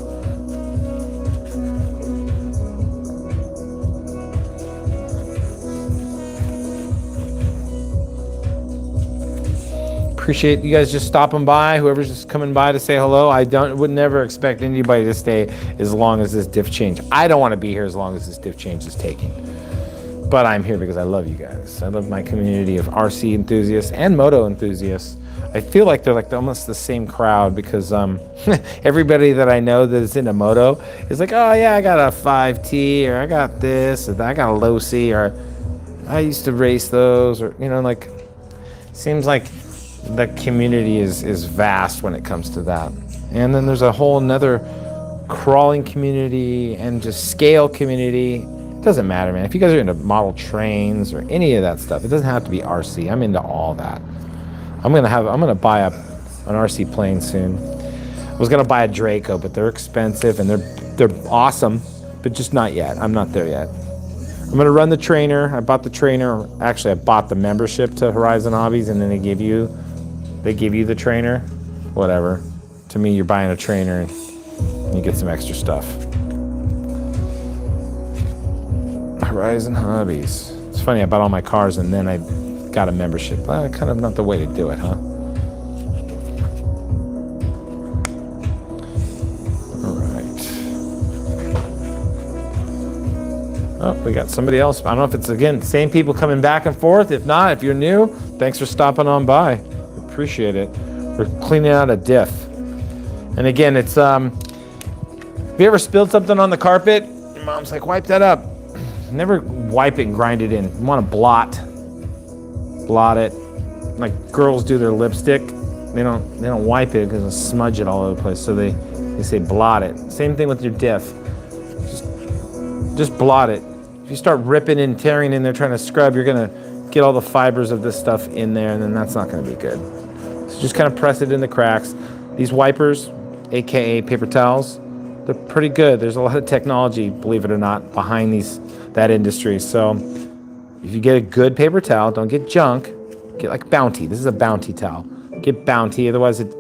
Appreciate you guys just stopping by. Whoever's just coming by to say hello. I would never expect anybody to stay as long as this diff change. I don't want to be here as long as this diff change is taking. But I'm here because I love you guys. I love my community of RC enthusiasts and moto enthusiasts I feel like they're like almost the same crowd because everybody that I know that is into moto is like, oh yeah, I got a 5T, or I got this, or I got a low C, or I used to race those, or like, seems like the community is vast when it comes to that. And then there's a whole nother crawling community and just scale community. It doesn't matter, man. If you guys are into model trains or any of that stuff, it doesn't have to be RC. I'm into all that. I'm gonna buy an RC plane soon. I was gonna buy a Draco, but they're expensive and they're awesome, but just not yet. I'm not there yet. I'm gonna run the trainer. I bought the trainer. Actually, I bought the membership to Horizon Hobbies, and then they give you the trainer. Whatever. To me, you're buying a trainer and you get some extra stuff. Horizon Hobbies. It's funny, I bought all my cars and then I got a membership. Kind of not the way to do it, huh? All right. Oh, we got somebody else. I don't know if it's, again, same people coming back and forth. If not, if you're new, thanks for stopping on by. Appreciate it. We're cleaning out a diff. And again, it's, have you ever spilled something on the carpet? Your mom's like, wipe that up. Never wipe it and grind it in. You want to blot it. Like girls do their lipstick. They don't wipe it because it'll smudge it all over the place. So they say blot it. Same thing with your diff. Just blot it. If you start ripping and tearing in there trying to scrub, you're gonna get all the fibers of this stuff in there, and then that's not gonna be good. So just kind of press it in the cracks. These wipers, aka paper towels, they're pretty good. There's a lot of technology, believe it or not, behind that industry. So if you get a good paper towel, don't get junk. Get like Bounty. This is a Bounty towel. Get Bounty, otherwise it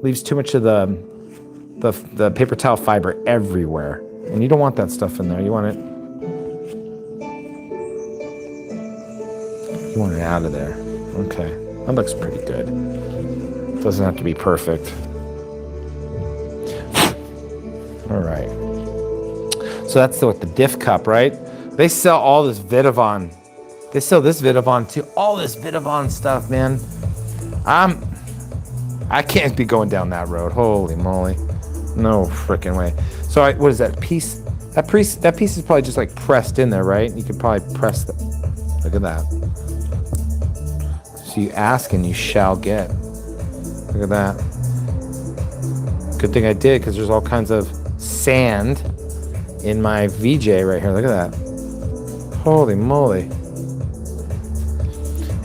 leaves too much of the paper towel fiber everywhere. And you don't want that stuff in there. You want it out of there. Okay, that looks pretty good. Doesn't have to be perfect. All right. So that's the diff cup, right? They sell all this Vidavon. They sell this Vidavon too. All this Vidavon stuff, man. I can't be going down that road. Holy moly. No freaking way. So what is that piece? That piece is probably just like pressed in there, right? You could probably press that. Look at that. So you ask and you shall get. Look at that. Good thing I did, because there's all kinds of sand in my VJ right here. Look at that. Holy moly.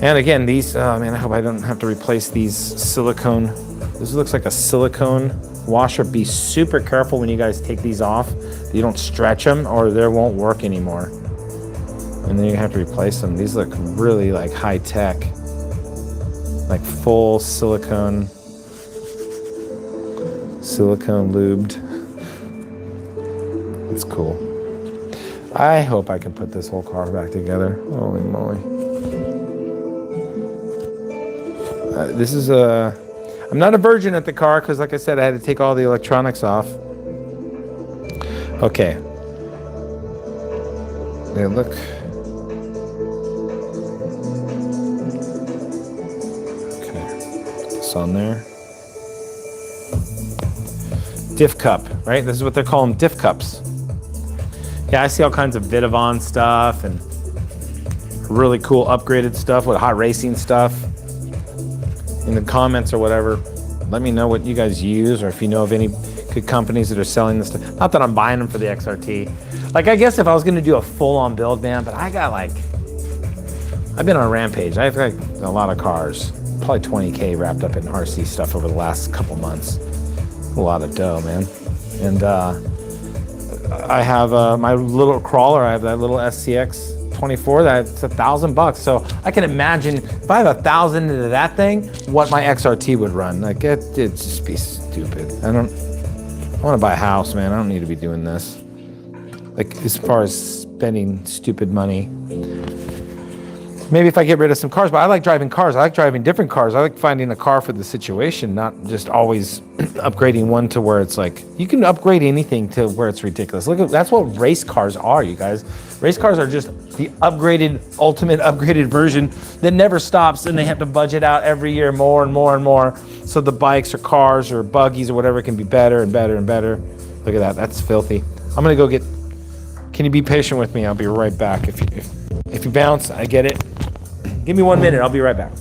And again, these, oh man, I hope I don't have to replace these silicone. This looks like a silicone washer. Be super careful when you guys take these off. You don't stretch them or they won't work anymore. And then you have to replace them. These look really like high tech. Like full silicone lubed. It's cool. I hope I can put this whole car back together. Holy moly. This is I'm not a virgin at the car because, like I said, I had to take all the electronics off. Okay. They look. Okay. Put this on there. Diff cup, right? This is what they're calling diff cups. Yeah, I see all kinds of Vidavon stuff and really cool upgraded stuff with hot racing stuff. In the comments or whatever, let me know what you guys use, or if you know of any good companies that are selling this stuff. Not that I'm buying them for the XRT. Like, I guess if I was going to do a full-on build, man, but I've been on a rampage. I've got a lot of cars, probably 20K wrapped up in RC stuff over the last couple months. A lot of dough, man. And I have my little crawler. I have that little SCX 24. That's $1,000. So I can imagine if I have $1,000 into that thing, what my XRT would run. Like it'd just be stupid. I want to buy a house, man. I don't need to be doing this. Like as far as spending stupid money. Maybe if I get rid of some cars, but I like driving cars. I like driving different cars. I like finding a car for the situation, not just always upgrading one to where it's like, you can upgrade anything to where it's ridiculous. Look at, that's what race cars are, you guys. Race cars are just the upgraded, ultimate upgraded version that never stops, and they have to budget out every year more and more and more. So the bikes or cars or buggies or whatever can be better and better and better. Look at that, that's filthy. I'm gonna go get, can you be patient with me? I'll be right back. If you bounce, I get it. Give me 1 minute, I'll be right back.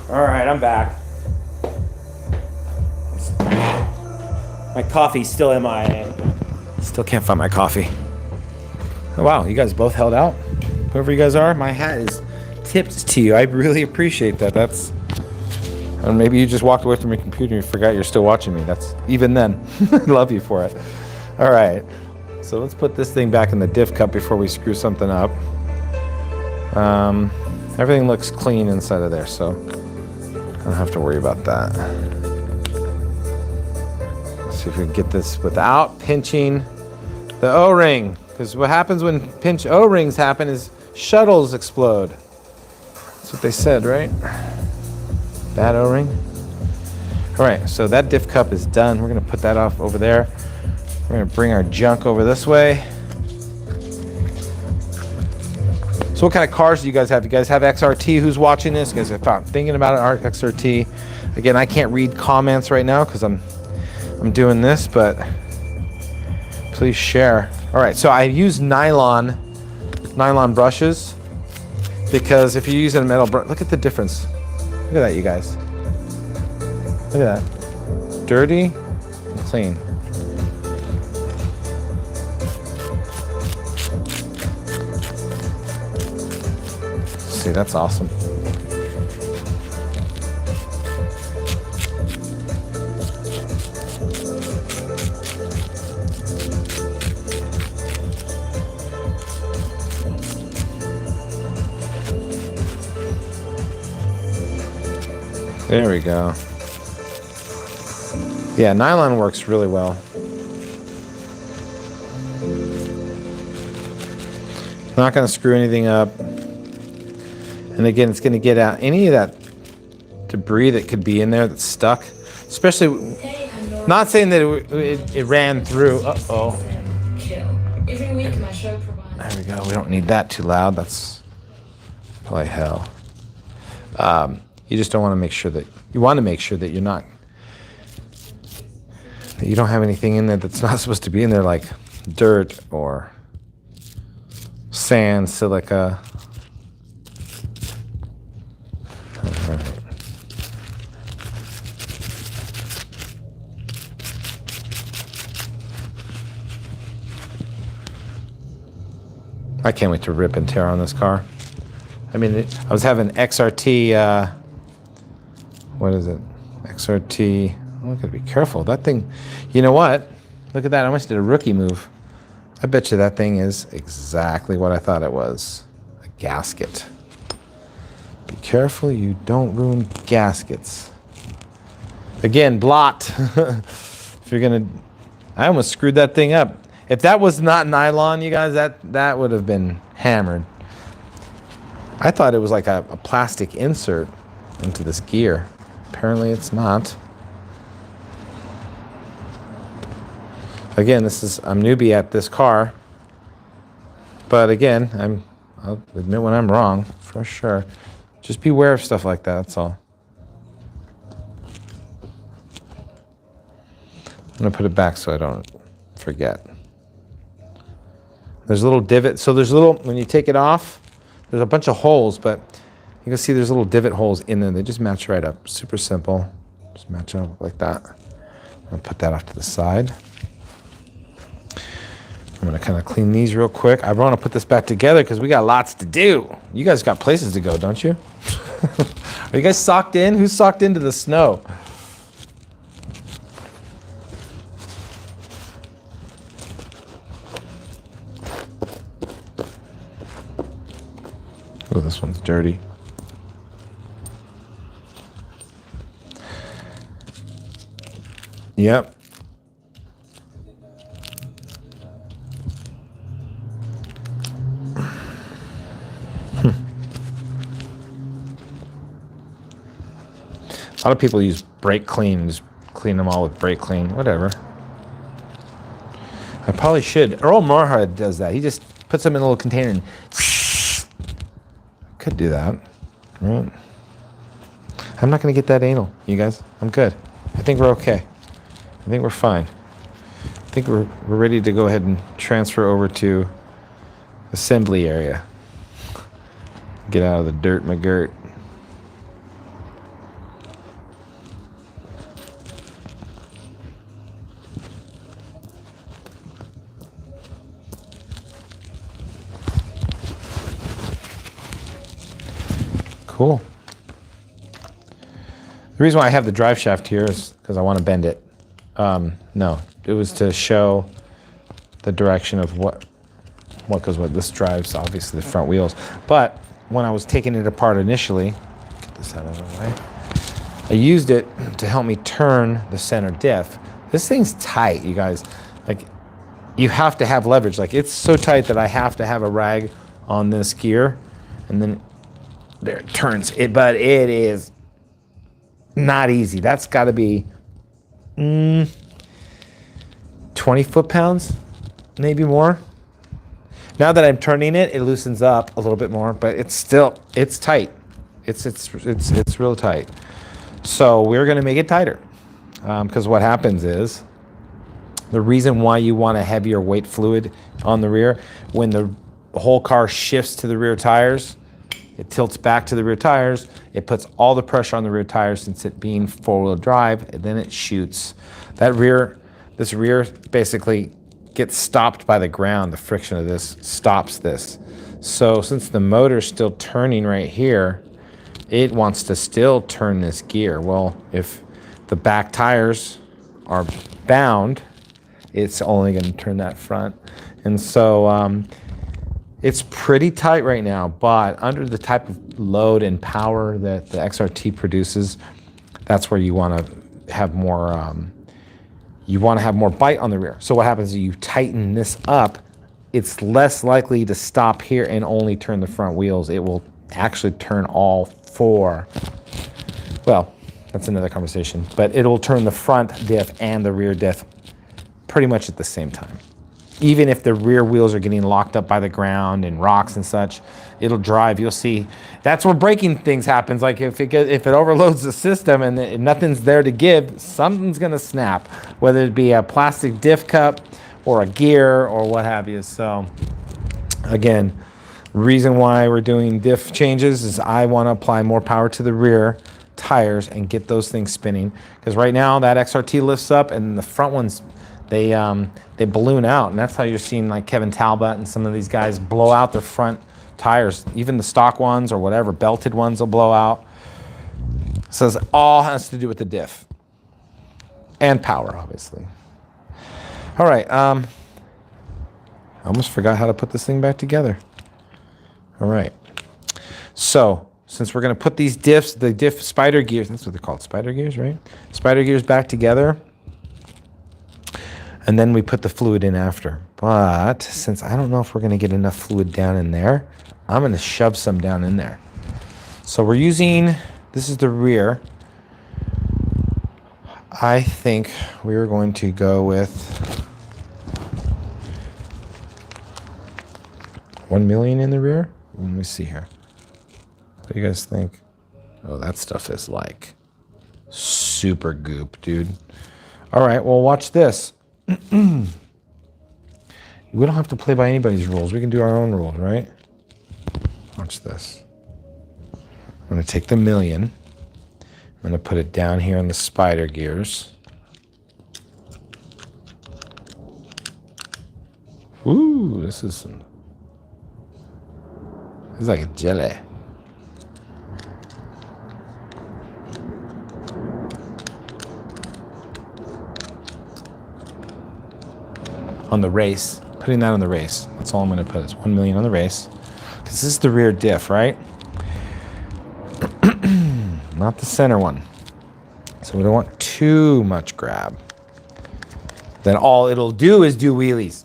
All right, I'm back. My coffee's still MIA. Still can't find my coffee. Oh, wow, you guys both held out? Whoever you guys are, my hat is tipped to you. I really appreciate that. That's, and maybe you just walked away from your computer and you forgot you're still watching me. That's, even then, I love you for it. All right, so let's put this thing back in the diff cup before we screw something up. Everything looks clean inside of there, so I don't have to worry about that. Let's see if we can get this without pinching the O-ring. Because what happens when pinch O-rings happen is shuttles explode. That's what they said, right? Bad O-ring. All right, so that diff cup is done. We're gonna put that off over there. We're gonna bring our junk over this way. So what kind of cars do you guys have? You guys have XRT? Who's watching this? You guys are thinking about an XRT? Again, I can't read comments right now because I'm doing this, but please share. All right, so I use nylon brushes because if you use a metal brush, look at the difference. Look at that, you guys. Look at that. Dirty and clean. See, that's awesome. There we go. Yeah, nylon works really well. Not going to screw anything up. And again, it's going to get out any of that debris that could be in there that's stuck. Especially, not saying that it ran through. Uh-oh. Every week my show provides. There we go. We don't need that too loud. That's probably hell. You just don't want to make sure that, you want to make sure that you're not, that you don't have anything in there that's not supposed to be in there, like dirt or sand, silica. I can't wait to rip and tear on this car. I mean, I was having XRT, what is it? XRT, oh, I gotta be careful. That thing, you know what? Look at that, I almost did a rookie move. I bet you that thing is exactly what I thought it was, a gasket. Be careful you don't ruin gaskets. Again, blot. If you're gonna, I almost screwed that thing up. If that was not nylon, you guys, that would have been hammered. I thought it was like a plastic insert into this gear. Apparently it's not. Again, I'm newbie at this car. But again, I'll admit when I'm wrong, for sure. Just beware of stuff like that, that's all. I'm going to put it back so I don't forget. There's a little divot. So there's a little, when you take it off, there's a bunch of holes, but you can see there's little divot holes in there. They just match right up. Super simple. Just match up like that. I'll put that off to the side. I'm going to kind of clean these real quick. I want to put this back together because we got lots to do. You guys got places to go, don't you? Are you guys socked in? Who's socked into the snow? Oh, this one's dirty. Yep. A lot of people use brake clean, just clean them all with brake clean, whatever. I probably should. Earl Morhard does that. He just puts them in a little container and could do that, right? I'm not going to get that anal, you guys. I'm good. I think we're okay. I think we're fine. I think we're ready to go ahead and transfer over to assembly area. Get out of the dirt, McGirt. Cool. The reason why I have the drive shaft here is because I want to bend it. No, it was to show the direction of what goes with. This drives, obviously, the front wheels. But when I was taking it apart initially, get this out of the way, I used it to help me turn the center diff. This thing's tight, you guys. Like, you have to have leverage. Like, it's so tight that I have to have a rag on this gear, and then there it turns. But it is not easy. That's got to be 20 foot-pounds, maybe more. Now that I'm turning it, it loosens up a little bit more, but it's tight. It's real tight. So we're going to make it tighter, because what happens is the reason why you want a heavier weight fluid on the rear, when the whole car shifts to the rear tires, it tilts back to the rear tires. It puts all the pressure on the rear tires since it being four-wheel drive, and then it shoots. This rear basically gets stopped by the ground. The friction of this stops this. So since the motor's still turning right here, it wants to still turn this gear. Well, if the back tires are bound, it's only going to turn that front. And so it's pretty tight right now, but under the type of load and power that the XRT produces, that's where you want to have more bite on the rear. So what happens is you tighten this up, it's less likely to stop here and only turn the front wheels. It will actually turn all four. Well, that's another conversation, but it'll turn the front diff and the rear diff pretty much at the same time. Even if the rear wheels are getting locked up by the ground and rocks and such, it'll drive. You'll see. That's where braking things happens. Like if it overloads the system and nothing's there to give, something's going to snap, whether it be a plastic diff cup or a gear or what have you. So again, reason why we're doing diff changes is I want to apply more power to the rear tires and get those things spinning. Because right now that XRT lifts up and the front ones, they balloon out, and that's how you're seeing like Kevin Talbot and some of these guys blow out their front tires. Even the stock ones or whatever, belted ones will blow out. So it all has to do with the diff and power, obviously. All right, I almost forgot how to put this thing back together. All right, so since we're going to put these diffs, the diff spider gears, that's what they're called, spider gears, right? Spider gears back together. And then we put the fluid in after. But since I don't know if we're going to get enough fluid down in there, I'm going to shove some down in there. So we're using, this is the rear. I think we're going to go with 1 million in the rear? Let me see here. What do you guys think? Oh, that stuff is like super goop, dude. All right, well, watch this. We don't have to play by anybody's rules. We can do our own rules, right? Watch this. I'm going to take the million. I'm going to put it down here in the spider gears. Ooh, this is like a jelly. On the race, putting that on the race. That's all I'm going to put. It's 1 million on the race. Because this is the rear diff, right? Not the center one. So we don't want too much grab. Then all it'll do is do wheelies.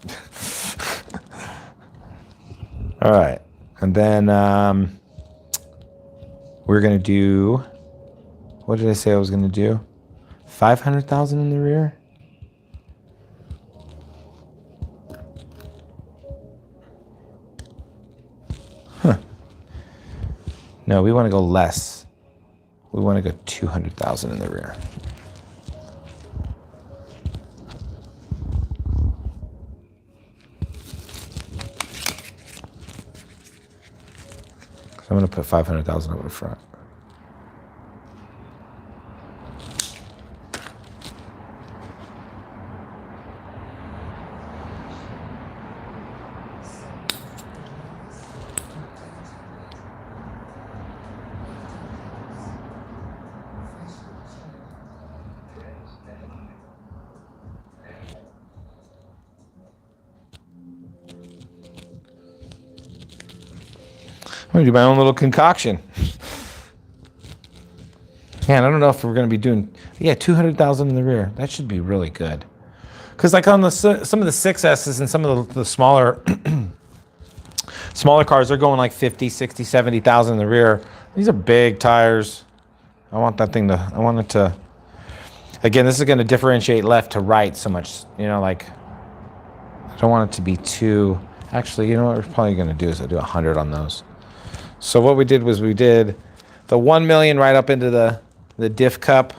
All right. And then we're going to do, what did I say I was going to do? 500,000 in the rear? Huh. No, we want to go less. We want to go 200,000 in the rear. So I'm going to put 500,000 over the front. I'm going to do my own little concoction. Man, I don't know if we're going to be doing... Yeah, 200,000 in the rear. That should be really good. Because like on some of the 6S's and some of the smaller smaller cars, they're going like 50, 60, 70,000 in the rear. These are big tires. I want that thing to... I want it to... Again, this is going to differentiate left to right so much. You know, like... I don't want it to be too... Actually, you know what we're probably going to do is I'll do 100 on those. So what we did was we did the 1 million right up into the diff cup,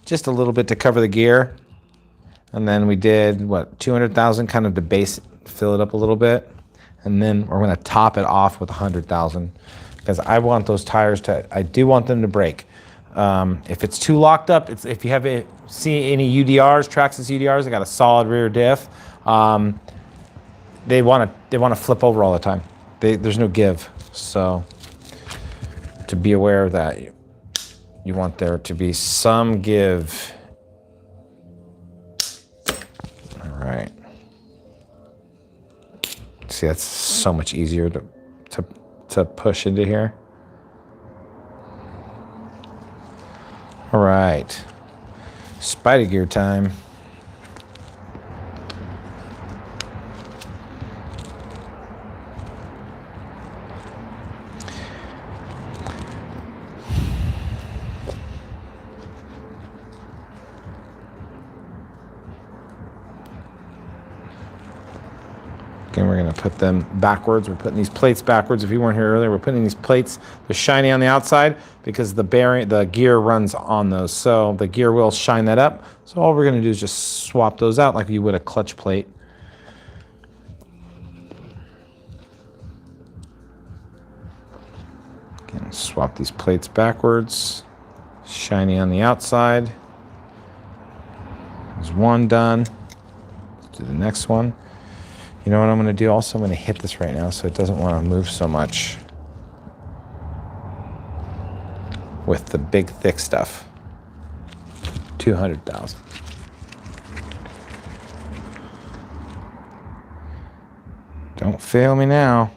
just a little bit to cover the gear. And then we did, what, 200,000 kind of to base, fill it up a little bit. And then we're going to top it off with 100,000 because I want those tires to, I do want them to break. If it's too locked up, if you have see any UDRs, TRAXXAS UDRs, they got a solid rear diff. They want to flip over all the time. There's no give. So to be aware of that, you want there to be some give. All right. See, that's so much easier to push into here. All right. Spider gear time. Again, we're going to put them backwards. We're putting these plates backwards. If you weren't here earlier, we're putting these plates. They're shiny on the outside because the gear runs on those. So the gear will shine that up. So all we're going to do is just swap those out like you would a clutch plate. Again, swap these plates backwards. Shiny on the outside. There's one done. Let's do the next one. You know what I'm going to do? Also, I'm going to hit this right now so it doesn't want to move so much with the big, thick stuff. 200,000. Don't fail me now.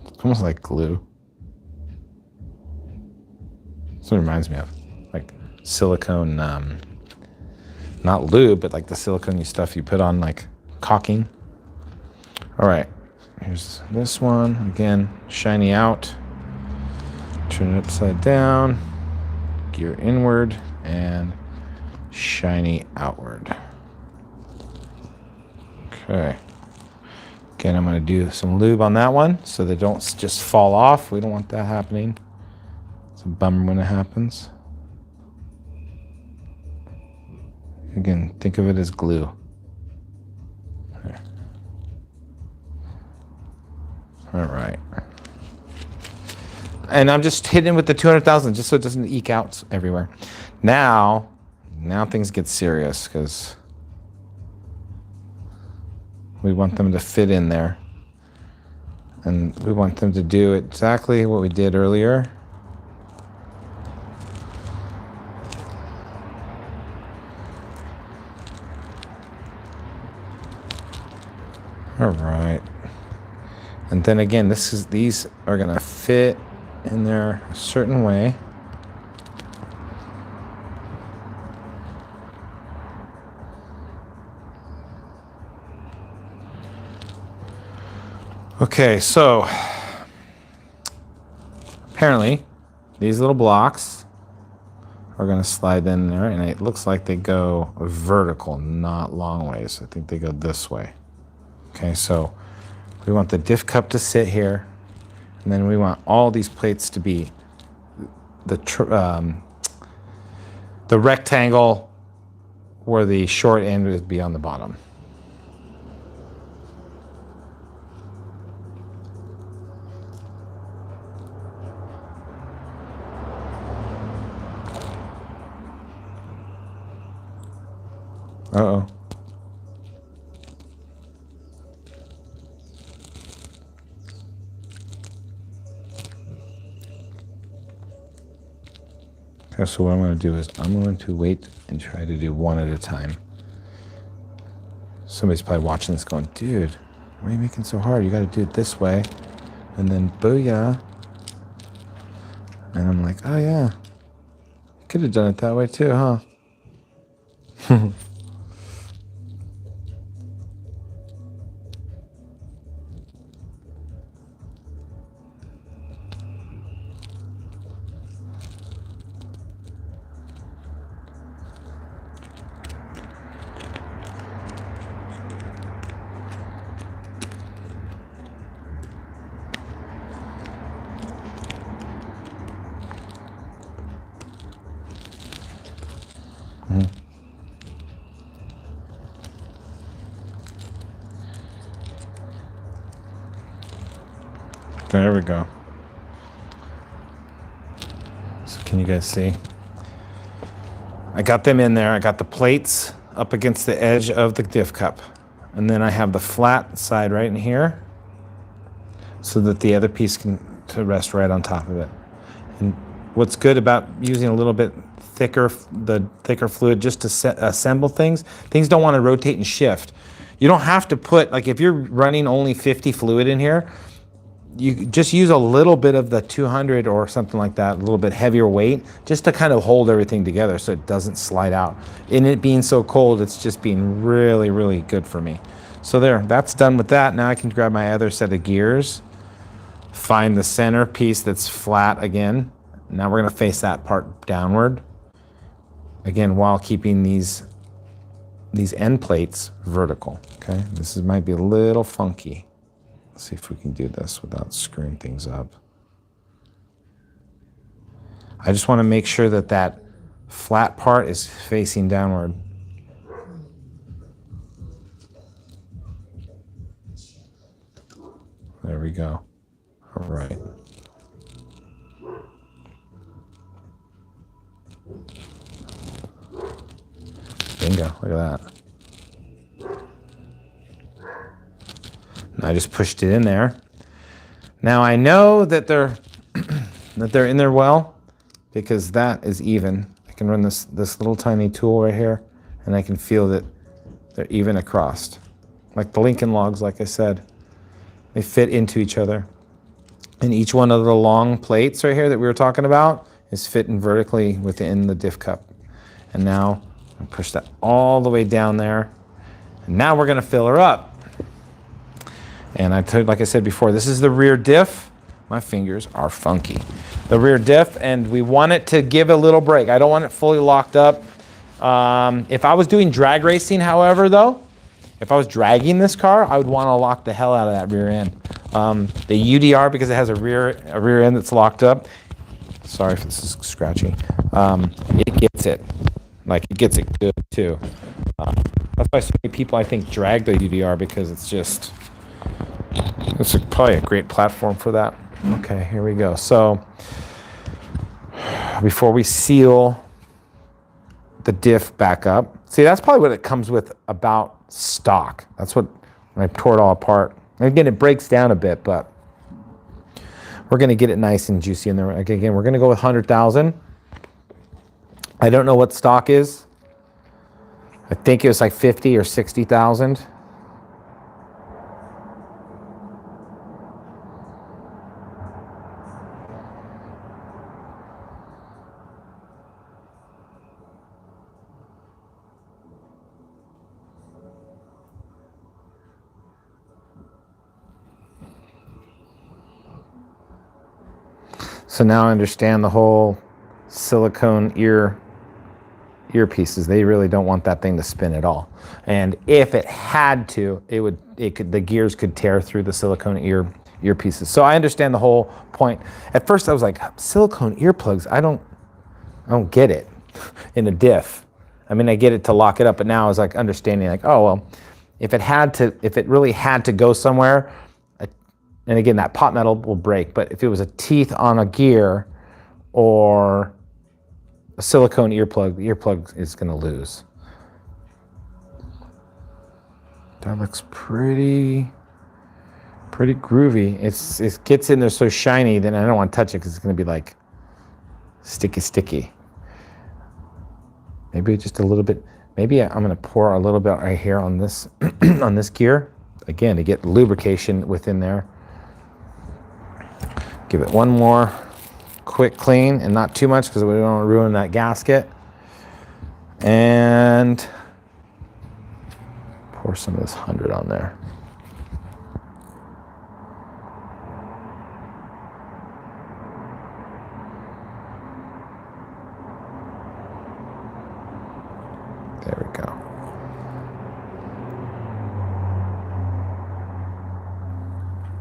It's almost like glue. That's what it reminds me of. Like silicone... not lube, but like the silicone stuff you put on like caulking. All right, here's this one. Again, shiny out. Turn it upside down. Gear inward and shiny outward. Okay. Again, I'm going to do some lube on that one so they don't just fall off. We don't want that happening. It's a bummer when it happens. Again, think of it as glue. There. All right. And I'm just hitting with the 200,000 just so it doesn't eke out everywhere. Now things get serious because we want them to fit in there. And we want them to do exactly what we did earlier. All right. And then again, these are gonna fit in there a certain way. Okay, so apparently these little blocks are going to slide in there, and it looks like they go vertical, not long ways. I think they go this way. Okay, so we want the diff cup to sit here, and then we want all these plates to be the rectangle where the short end would be on the bottom. Uh-oh. Okay, so what I'm going to do is I'm going to wait and try to do one at a time. Somebody's probably watching this going, dude, why are you making it so hard? You got to do it this way. And then booyah. And I'm like, oh yeah. Could have done it that way too, huh? There we go. So can you guys see? I got them in there. I got the plates up against the edge of the diff cup. And then I have the flat side right in here so that the other piece can rest right on top of it. And what's good about using a little bit thicker fluid just to assemble things don't want to rotate and shift. You don't have to put, like if you're running only 50 fluid in here, you just use a little bit of the 200 or something like that, a little bit heavier weight, just to kind of hold everything together so it doesn't slide out. In it being so cold, it's just been really, really good for me. So there, that's done with that. Now I can grab my other set of gears, find the center piece that's flat again. Now we're gonna face that part downward. Again, while keeping these end plates vertical, okay? This might be a little funky. Let's see if we can do this without screwing things up. I just want to make sure that that flat part is facing downward. There we go. All right. Bingo, look at that. I just pushed it in there. Now I know that they're in there well because that is even. I can run this little tiny tool right here and I can feel that they're even across. Like the Lincoln logs, like I said, they fit into each other. And each one of the long plates right here that we were talking about is fitting vertically within the diff cup. And now I push that all the way down there. And now we're gonna fill her up. And like I said before, this is the rear diff. My fingers are funky. The rear diff, and we want it to give a little break. I don't want it fully locked up. If I was doing drag racing, however, though, if I was dragging this car, I would want to lock the hell out of that rear end. The UDR, because it has a rear end that's locked up. Sorry if this is scratchy. It gets it. Like, it gets it good, too. That's why so many people, I think, drag the UDR, because it's just... It's probably a great platform for that. Okay, here we go. So, before we seal the diff back up... See, that's probably what it comes with about stock. That's what... When I tore it all apart. And again, it breaks down a bit, but... We're going to get it nice and juicy in there. Again, we're going to go with 100,000. I don't know what stock is. I think it was like 50 or 60,000. So now I understand the whole silicone earpieces. They really don't want that thing to spin at all. And if it had to, the gears could tear through the silicone earpieces. So I understand the whole point. At first I was like, silicone earplugs, I don't get it in a diff. I mean, I get it to lock it up, but now I was like understanding like, oh, well, if it really had to go somewhere, and again, that pot metal will break, but if it was a teeth on a gear or a silicone earplug, the earplug is going to lose. That looks pretty groovy. It gets in there so shiny, then I don't want to touch it because it's going to be like sticky. Maybe just a little bit. Maybe I'm going to pour a little bit right here on this on this gear, again, to get lubrication within there. Give it one more quick clean, and not too much because we don't want to ruin that gasket. And pour some of this 100 on there. There we go.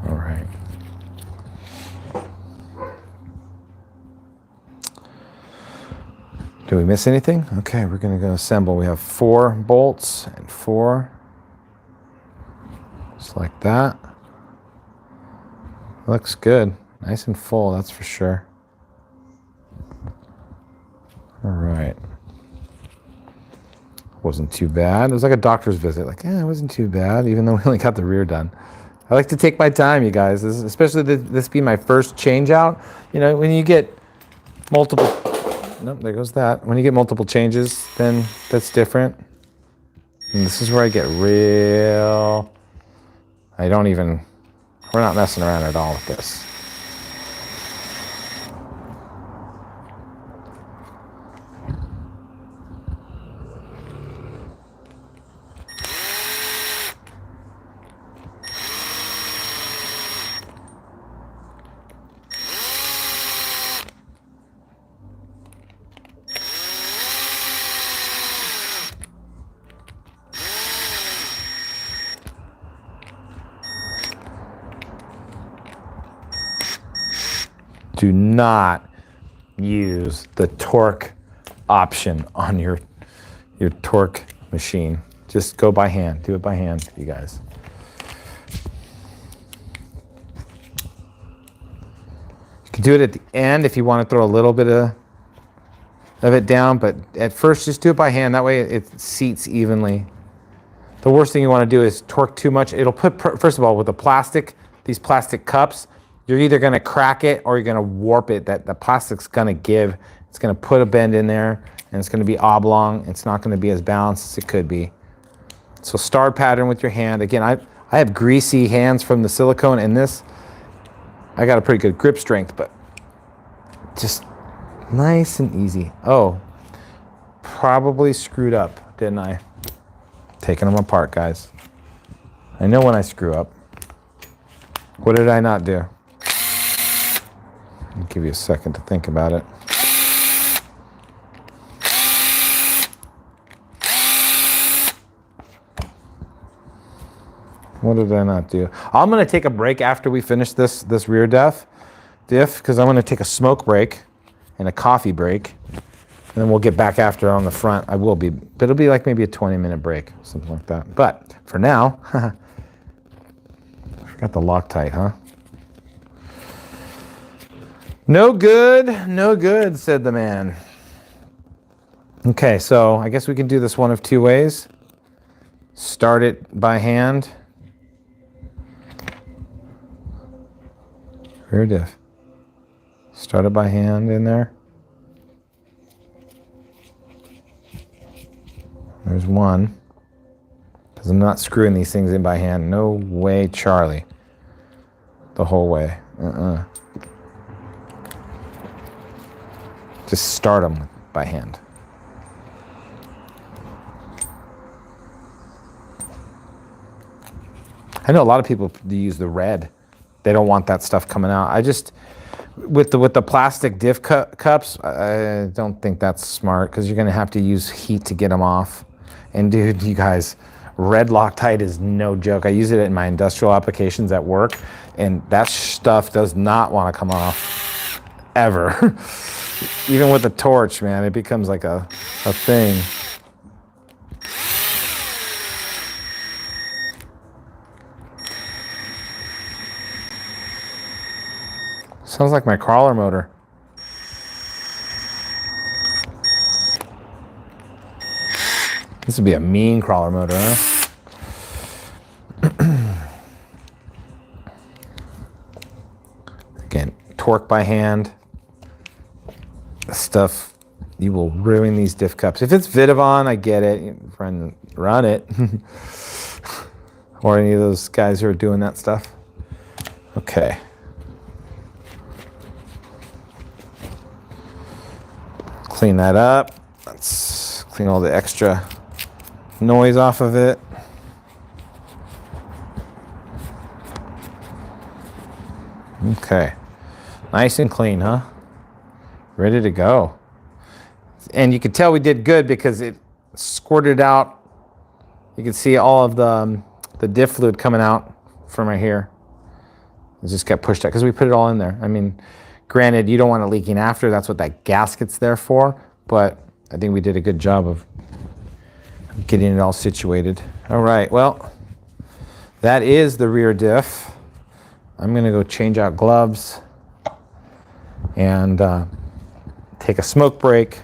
All right. Do we miss anything? Okay, we're going to go assemble. We have 4 bolts and 4, just like that. Looks good. Nice and full, that's for sure. All right. Wasn't too bad. It was like a doctor's visit. Like, it wasn't too bad, even though we only got the rear done. I like to take my time, you guys. Especially this being my first change out. You know, when you get multiple... Nope, there goes that. When you get multiple changes, then that's different. And this is where I get real... We're not messing around at all with this. Do not use the torque option on your torque machine. Just go by hand. Do it by hand, you guys. You can do it at the end if you want to throw a little bit of it down, but at first just do it by hand. That way it seats evenly. The worst thing you want to do is torque too much. It'll put, first of all, with these plastic cups, you're either going to crack it or you're going to warp it. The plastic's going to give. It's going to put a bend in there, and it's going to be oblong. It's not going to be as balanced as it could be. So star pattern with your hand. Again, I have greasy hands from the silicone, and this, I got a pretty good grip strength, but just nice and easy. Oh, probably screwed up, didn't I? Taking them apart, guys. I know when I screw up. What did I not do? I'll give you a second to think about it. What did I not do? I'm gonna take a break after we finish this rear diff, because I'm gonna take a smoke break and a coffee break, and then we'll get back after on the front. I will be, but it'll be like maybe a 20-minute break, something like that. But for now, I forgot the Loctite, huh? No good, no good, said the man. Okay, so I guess we can do this one of two ways. Start it by hand. Rear diff. Start it by hand in there. There's one. Because I'm not screwing these things in by hand. No way, Charlie. The whole way. Just start them by hand. I know a lot of people use the red. They don't want that stuff coming out. I just, with the plastic diff cups, I don't think that's smart because you're gonna have to use heat to get them off. And dude, you guys, red Loctite is no joke. I use it in my industrial applications at work, and that stuff does not want to come off ever. Even with a torch, man, it becomes like a thing. Sounds like my crawler motor. This would be a mean crawler motor, huh? Again, torque by hand. Stuff, you will ruin these diff cups. If it's Vidavon, I get it. Run it. Or any of those guys who are doing that stuff. Okay. Clean that up. Let's clean all the extra noise off of it. Okay. Nice and clean, huh? Ready to go. And you can tell we did good because it squirted out. You can see all of the diff fluid coming out from right here. It just got pushed out because we put it all in there. I mean, granted, you don't want it leaking after. That's what that gasket's there for. But I think we did a good job of getting it all situated. All right, well, that is the rear diff. I'm gonna go change out gloves and take a smoke break.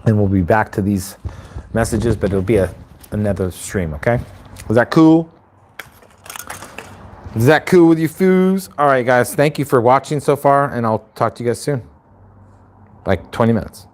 And we'll be back to these messages, but it'll be another stream, okay? Was that cool? Is that cool with you foos? All right, guys, thank you for watching so far, and I'll talk to you guys soon. Like 20 minutes.